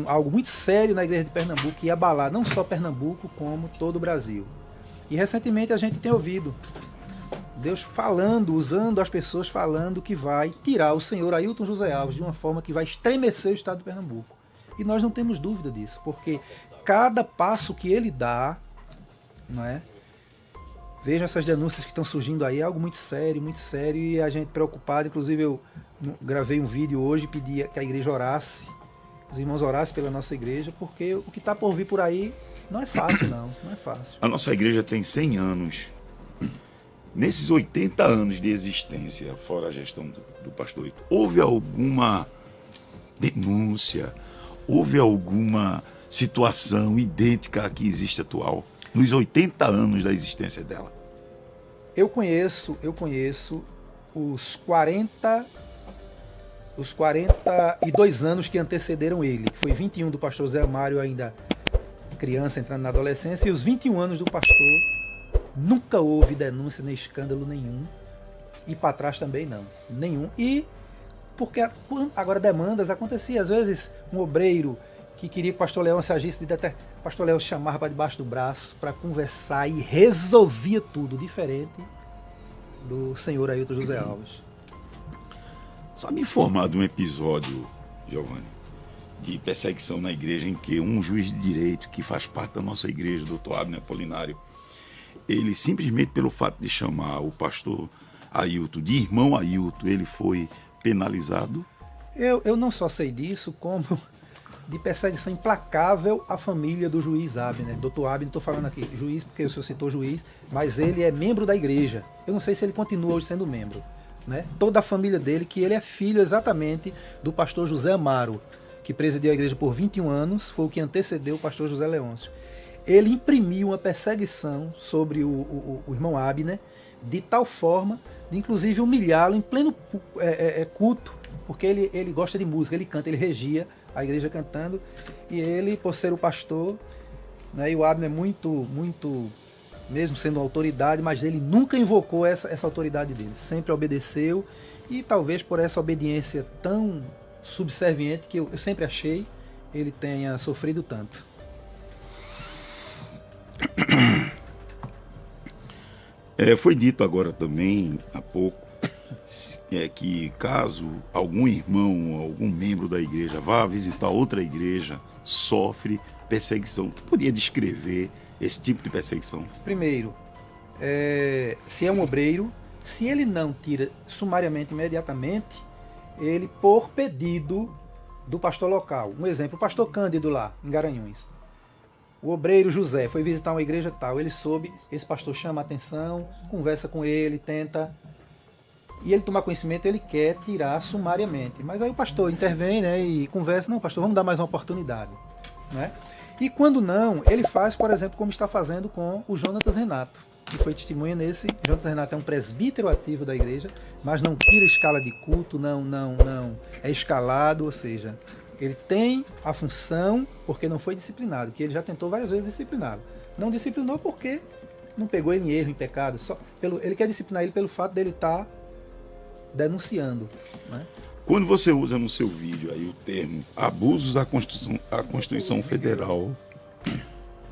Speaker 12: algo muito sério na igreja de Pernambuco, que ia abalar não só Pernambuco, como todo o Brasil. E recentemente a gente tem ouvido Deus falando, usando as pessoas falando que vai tirar o senhor Ailton José Alves de uma forma que vai estremecer o estado de Pernambuco. E nós não temos dúvida disso, porque cada passo que ele dá, não é? Veja essas denúncias que estão surgindo aí, é algo muito sério, e a gente preocupado. Inclusive eu gravei um vídeo hoje, pedi que a igreja orasse, os irmãos orassem pela nossa igreja, porque o que está por vir por aí não é fácil, não é fácil.
Speaker 5: A nossa igreja tem 100 anos Nesses 80 anos de existência, fora a gestão do pastor Hilton, houve alguma denúncia, houve alguma situação idêntica à que existe atual, nos 80 anos da existência dela?
Speaker 12: Eu conheço os 42 anos que antecederam ele, que foi 21 do pastor Zé Mário, ainda criança, entrando na adolescência, e os 21 anos do pastor. Nunca houve denúncia nem escândalo nenhum, e para trás também não, nenhum. E porque agora demandas acontecia, às vezes um obreiro que queria que o pastor Leão se agisse, o pastor Leão chamava para debaixo do braço para conversar e resolvia tudo, diferente do senhor Ailton José Alves.
Speaker 5: Sabe informar de um episódio, Giovanni, de perseguição na igreja em que um juiz de direito que faz parte da nossa igreja, Dr. Abner Apolinário, ele simplesmente pelo fato de chamar o pastor Ailton de irmão Ailton, ele foi penalizado?
Speaker 12: Eu não só sei disso, como de perseguição implacável à família do juiz Abner. Dr. Abner, estou falando aqui juiz porque o senhor citou juiz, mas ele é membro da igreja. Eu não sei se ele continua hoje sendo membro, né? Toda a família dele, que ele é filho exatamente do pastor José Amaro, que presidiu a igreja por 21 anos, foi o que antecedeu o pastor José Leôncio. Ele imprimiu uma perseguição sobre o irmão Abner, de tal forma de inclusive humilhá-lo em pleno culto, porque ele gosta de música, ele canta, ele regia a igreja cantando, e ele, por ser o pastor, né, e o Abner muito, mesmo sendo autoridade, mas ele nunca invocou essa autoridade dele, sempre obedeceu, e talvez por essa obediência tão subserviente que eu sempre achei, ele tenha sofrido tanto.
Speaker 5: Foi dito agora também, há pouco, que caso algum irmão, algum membro da igreja vá visitar outra igreja, sofre perseguição. Tu poderia descrever esse tipo de perseguição?
Speaker 12: Primeiro, se é um obreiro, se ele não tira sumariamente, imediatamente, ele, por pedido do pastor local. Um exemplo, o pastor Cândido lá, em Garanhuns. O obreiro José foi visitar uma igreja tal, ele soube, esse pastor chama a atenção, conversa com ele, tenta, e ele tomar conhecimento, ele quer tirar sumariamente. Mas aí o pastor intervém, né, e conversa, não, pastor, vamos dar mais uma oportunidade, né? E quando não, ele faz, por exemplo, como está fazendo com o Jonatas Renato, que foi testemunha nesse. Jonatas Renato é um presbítero ativo da igreja, mas não tira escala de culto, não é escalado, ou seja, ele tem a função porque não foi disciplinado, que ele já tentou várias vezes discipliná-lo. Não disciplinou porque não pegou ele em erro, em pecado. Ele quer disciplinar ele pelo fato dele estar denunciando, né?
Speaker 5: Quando você usa no seu vídeo aí o termo abusos à Constituição Federal...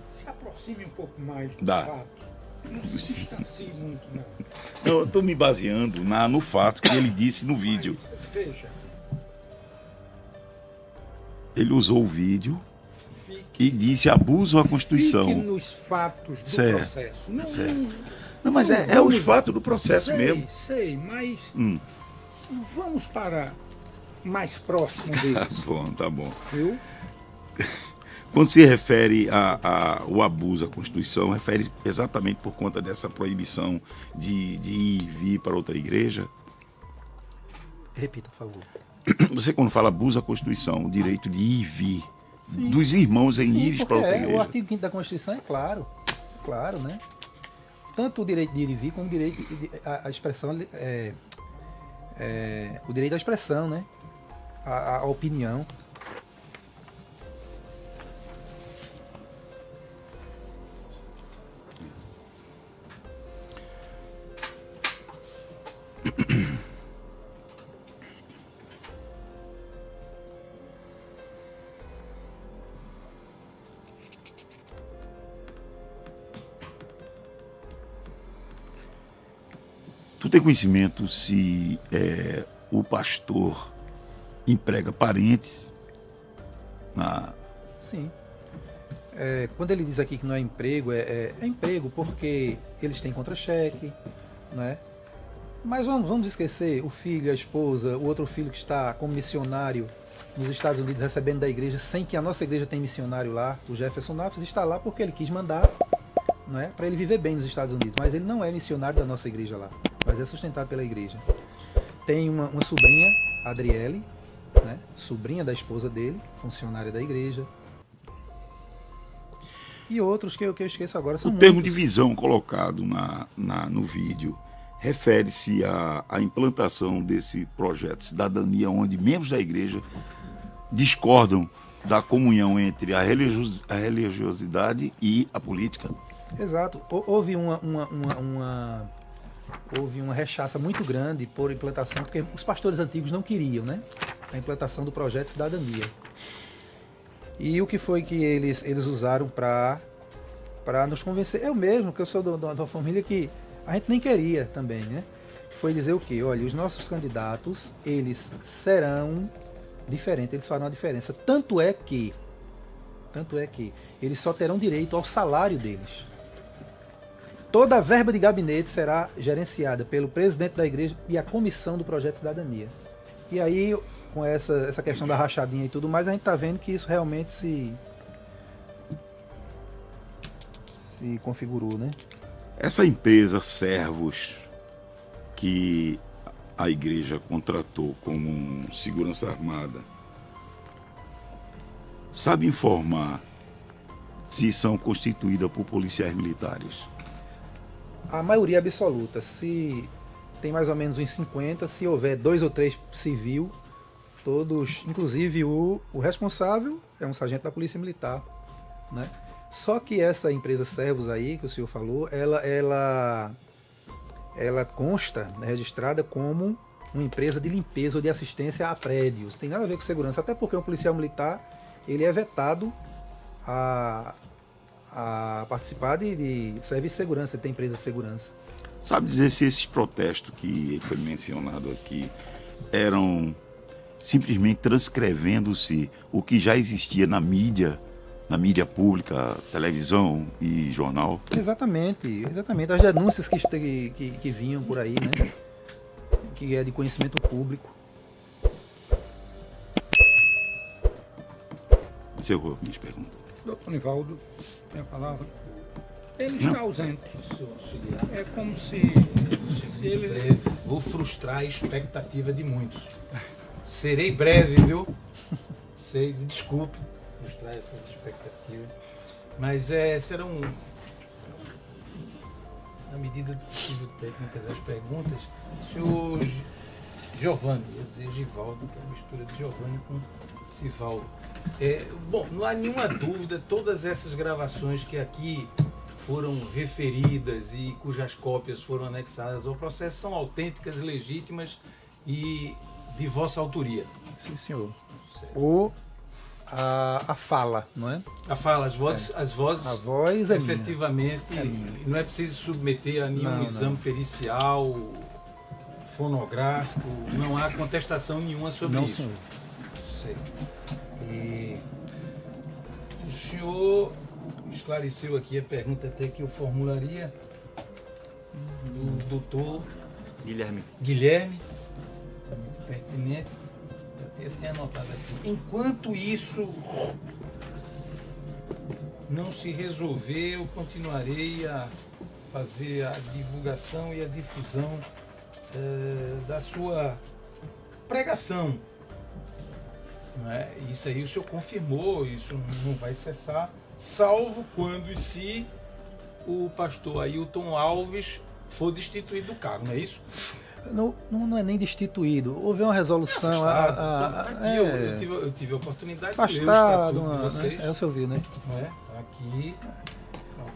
Speaker 11: Se aproxime um pouco mais dos
Speaker 5: Dá.
Speaker 11: fatos. Não se distancie muito, não.
Speaker 5: Eu estou me baseando no fato que ele disse no vídeo.
Speaker 11: Mas, veja.
Speaker 5: Ele usou o vídeo e disse abuso à Constituição.
Speaker 11: Fique nos fatos do processo.
Speaker 5: Não, mas é os fatos do processo mesmo.
Speaker 11: Sei, mas vamos para mais próximo deles.
Speaker 5: Tá bom.
Speaker 11: Viu?
Speaker 5: Quando se refere ao abuso à Constituição, refere exatamente por conta dessa proibição de ir e vir para outra igreja?
Speaker 12: Repita, por favor.
Speaker 5: Você, quando fala abuso à Constituição, o direito de ir e vir, sim, dos irmãos em ires para outra igreja.
Speaker 12: O artigo 5º da Constituição é claro, né? Tanto o direito de ir e vir, como o direito à expressão, o direito à expressão, né? A opinião.
Speaker 5: Tu tem conhecimento se o pastor emprega parentes?
Speaker 12: Sim. Quando ele diz aqui que não é emprego, é emprego porque eles têm contra-cheque, né? Mas vamos esquecer o filho, a esposa, o outro filho que está como missionário nos Estados Unidos recebendo da igreja, sem que a nossa igreja tenha missionário lá. O Jefferson Naves está lá porque ele quis mandar, não é? Para ele viver bem nos Estados Unidos, mas ele não é missionário da nossa igreja lá, mas é sustentado pela igreja. Tem uma sobrinha, Adriele, né? Sobrinha da esposa dele, funcionária da igreja. E outros que eu esqueço agora são
Speaker 5: O termo
Speaker 12: muitos.
Speaker 5: divisão colocado no vídeo refere-se à implantação desse projeto Cidadania, onde membros da igreja discordam da comunhão entre a religiosidade e a política.
Speaker 12: Exato. Houve uma rechaça muito grande por implantação, porque os pastores antigos não queriam, né? A implantação do projeto Cidadania. E o que foi que eles usaram para nos convencer? Eu mesmo, que eu sou de uma família que a gente nem queria também, né? Foi dizer o quê? Olha, os nossos candidatos, eles serão diferentes, eles farão a diferença. Tanto é que eles só terão direito ao salário deles. Toda a verba de gabinete será gerenciada pelo presidente da igreja e a comissão do projeto Cidadania. E aí, com essa questão da rachadinha e tudo mais, a gente está vendo que isso realmente se configurou, né?
Speaker 5: Essa empresa Servos, que a igreja contratou como segurança armada, sabe informar se são constituídas por policiais militares?
Speaker 12: A maioria absoluta. Se tem mais ou menos uns 50, se houver 2 ou 3 civil, todos, inclusive o responsável é um sargento da Polícia Militar, né? Só que essa empresa Servos aí, que o senhor falou, ela consta, né, registrada como uma empresa de limpeza ou de assistência a prédios. Tem nada a ver com segurança, até porque um policial militar ele é vetado a participar de serviço de segurança, ele tem empresa de segurança.
Speaker 5: Sabe dizer se esses protestos que foi mencionado aqui eram simplesmente transcrevendo-se o que já existia na mídia pública, televisão e jornal?
Speaker 12: Exatamente. As denúncias que vinham por aí, né? Que é de conhecimento público.
Speaker 5: Encerrou minhas perguntas.
Speaker 11: Doutor Nivaldo, tem a palavra. Ele está ausente. É como se ele...
Speaker 15: breve. Vou frustrar a expectativa de muitos. Serei breve, viu? Desculpe frustrar essas expectativas. Mas serão, na medida do possível, técnicas as perguntas. O senhor Giovanni, ia dizer Givaldo, que é a mistura de Giovanni com Sivaldo. Bom, não há nenhuma dúvida, todas essas gravações que aqui foram referidas e cujas cópias foram anexadas ao processo são autênticas, legítimas e de vossa autoria.
Speaker 12: Sim, senhor. Ou a fala, não é?
Speaker 15: A fala, as vozes
Speaker 12: a voz
Speaker 15: efetivamente, não é preciso submeter a nenhum exame pericial, fonográfico, não há contestação nenhuma sobre isso.
Speaker 12: Senhor.
Speaker 15: Sei. E o senhor esclareceu aqui a pergunta até que eu formularia do doutor
Speaker 3: Guilherme.
Speaker 15: Muito pertinente. Eu tenho anotado aqui. Enquanto isso não se resolver, eu continuarei a fazer a divulgação e a difusão da sua pregação. Não é? Isso aí o senhor confirmou, isso não vai cessar, salvo quando e se o pastor Ailton Alves for destituído do cargo, não é isso?
Speaker 12: Não é nem destituído. Houve uma resolução.
Speaker 15: Eu tive a oportunidade de ler o
Speaker 12: estatuto
Speaker 15: de vocês.
Speaker 12: O senhor viu, né?
Speaker 15: Não é? Tá aqui.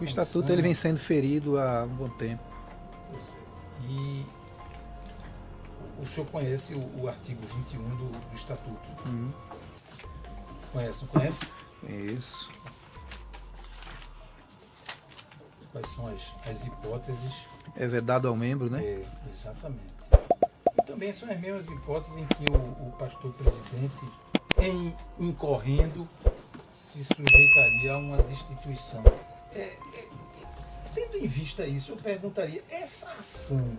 Speaker 12: O estatuto ele vem sendo ferido há um bom tempo.
Speaker 15: E o senhor conhece o artigo 21 do estatuto? Conhece, não conhece?
Speaker 12: Isso.
Speaker 15: Quais são as hipóteses?
Speaker 12: É vedado ao membro, né?
Speaker 15: Exatamente. E também são as mesmas hipóteses em que o pastor presidente, incorrendo, se sujeitaria a uma destituição. Tendo em vista isso, eu perguntaria, essa ação,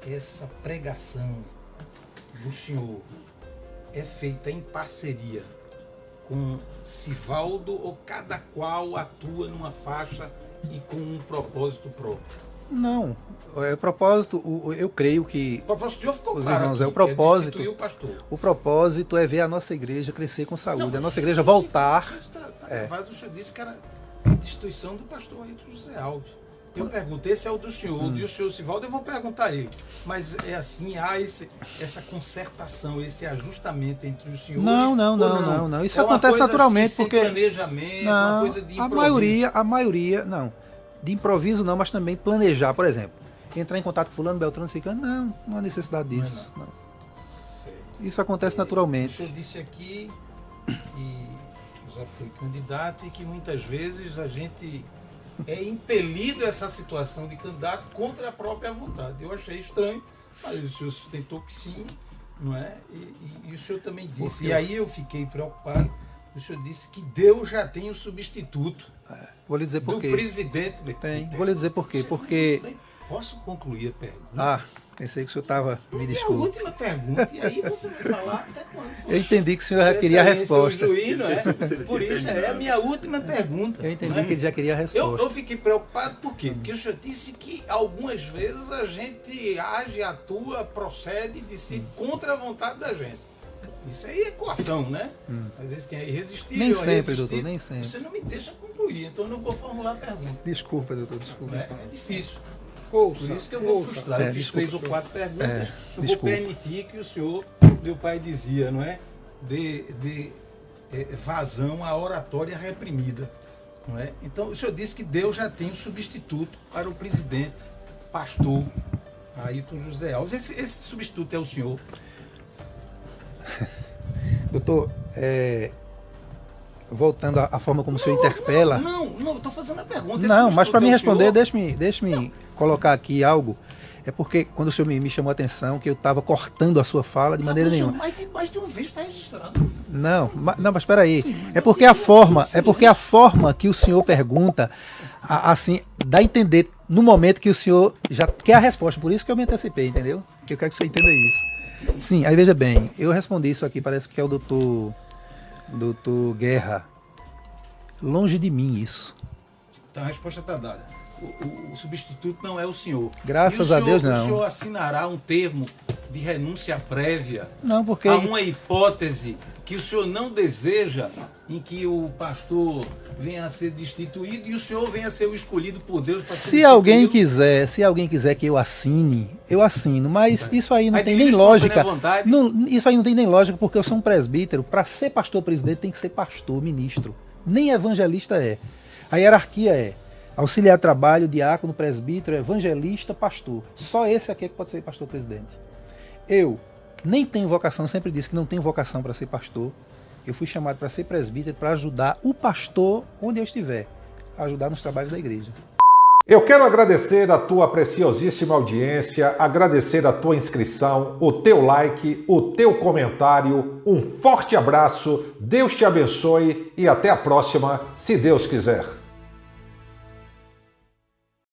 Speaker 15: essa pregação do senhor é feita em parceria com Sivaldo ou cada qual atua numa faixa e com um propósito próprio?
Speaker 12: Não, o propósito, eu creio que
Speaker 15: o propósito ficou
Speaker 12: os
Speaker 15: claro
Speaker 12: irmãos,
Speaker 15: aqui,
Speaker 12: o propósito,
Speaker 15: o pastor.
Speaker 12: O propósito é ver a nossa igreja crescer com saúde,
Speaker 15: Não,
Speaker 12: a nossa igreja voltar.
Speaker 15: O senhor disse que era destituição do pastor Ailton José Alves. Eu pergunto, esse é o do senhor, o do senhor Sivaldo, eu vou perguntar a ele. Mas é assim, há essa concertação, esse ajustamento entre os senhores?
Speaker 12: Não. Isso acontece naturalmente,
Speaker 15: assim,
Speaker 12: porque
Speaker 15: sem planejamento, uma coisa de improviso.
Speaker 12: A maioria, não. De improviso não, mas também planejar, por exemplo. Entrar em contato com fulano, Beltrano, Ciclano, não há necessidade disso. Não. Isso acontece naturalmente.
Speaker 15: O senhor disse aqui que já foi candidato e que muitas vezes a gente é impelido a essa situação de candidato contra a própria vontade. Eu achei estranho, mas o senhor sustentou que sim, não é? E o senhor também disse, e aí eu fiquei preocupado, o senhor disse que Deus já tem o substituto.
Speaker 12: Vou lhe dizer por quê.
Speaker 15: Do presidente.
Speaker 12: Vou lhe dizer por quê. Porque...
Speaker 15: Posso concluir a pergunta?
Speaker 12: Ah, pensei que o senhor estava... Me desculpe.
Speaker 15: É a última pergunta, e aí você vai falar até quando for.
Speaker 12: Eu entendi que o senhor já queria a resposta.
Speaker 15: Juiz, não é? Por isso, é a minha última pergunta.
Speaker 12: Eu entendi que ele já queria a resposta.
Speaker 15: Eu fiquei preocupado, por quê? Porque o senhor disse que algumas vezes a gente age, atua, procede, decide contra a vontade da gente. Isso aí é coação, né? Às vezes tem a irresistível.
Speaker 12: Nem sempre, doutor, nem sempre.
Speaker 15: Você não me deixa concluir, então eu não vou formular a pergunta.
Speaker 12: Desculpa, doutor, desculpa.
Speaker 15: É difícil.
Speaker 11: Ouça,
Speaker 15: por isso que eu vou frustrar. Eu fiz 3 ou 4 perguntas. Eu vou permitir que o senhor, meu pai dizia, não é? De vazão à oratória reprimida. Não é? Então, o senhor disse que Deus já tem um substituto para o presidente, pastor Ailton José Alves. Esse substituto é o senhor?
Speaker 12: Doutor, voltando à forma como o senhor interpela...
Speaker 15: Não, estou fazendo a pergunta.
Speaker 12: Não, mas para me responder, deixe-me colocar aqui algo. É porque quando o senhor me chamou a atenção, que eu estava cortando a sua fala de maneira nenhuma.
Speaker 15: Mais de uma vez está registrado.
Speaker 12: Não, mas espera aí. É porque a forma que o senhor pergunta, assim, dá a entender no momento que o senhor já quer a resposta. Por isso que eu me antecipei, entendeu? Eu quero que o senhor entenda isso. Sim, aí veja bem, eu respondi isso aqui, parece que é o doutor Guerra. Longe de mim isso.
Speaker 15: Então a resposta está dada. O substituto não é o senhor.
Speaker 12: Graças a Deus, não.
Speaker 15: O senhor assinará um termo de renúncia prévia?
Speaker 12: Não, porque...
Speaker 15: Há uma hipótese que o senhor não deseja em que o pastor venha a ser destituído e o senhor venha a ser o escolhido por Deus para ser
Speaker 12: se alguém quiser que eu assino, mas isso aí não tem nem lógica. Isso aí não tem nem lógica, porque eu sou um presbítero. Para ser pastor presidente tem que ser pastor, ministro. Nem evangelista é. A hierarquia é auxiliar de trabalho, diácono, presbítero, evangelista, pastor. Só esse aqui é que pode ser pastor presidente. Eu nem tenho vocação, sempre disse que não tenho vocação para ser pastor. Eu fui chamado para ser presbítero, para ajudar o pastor onde eu estiver, ajudar nos trabalhos da igreja.
Speaker 2: Eu quero agradecer a tua preciosíssima audiência, agradecer a tua inscrição, o teu like, o teu comentário. Um forte abraço, Deus te abençoe e até a próxima, se Deus quiser.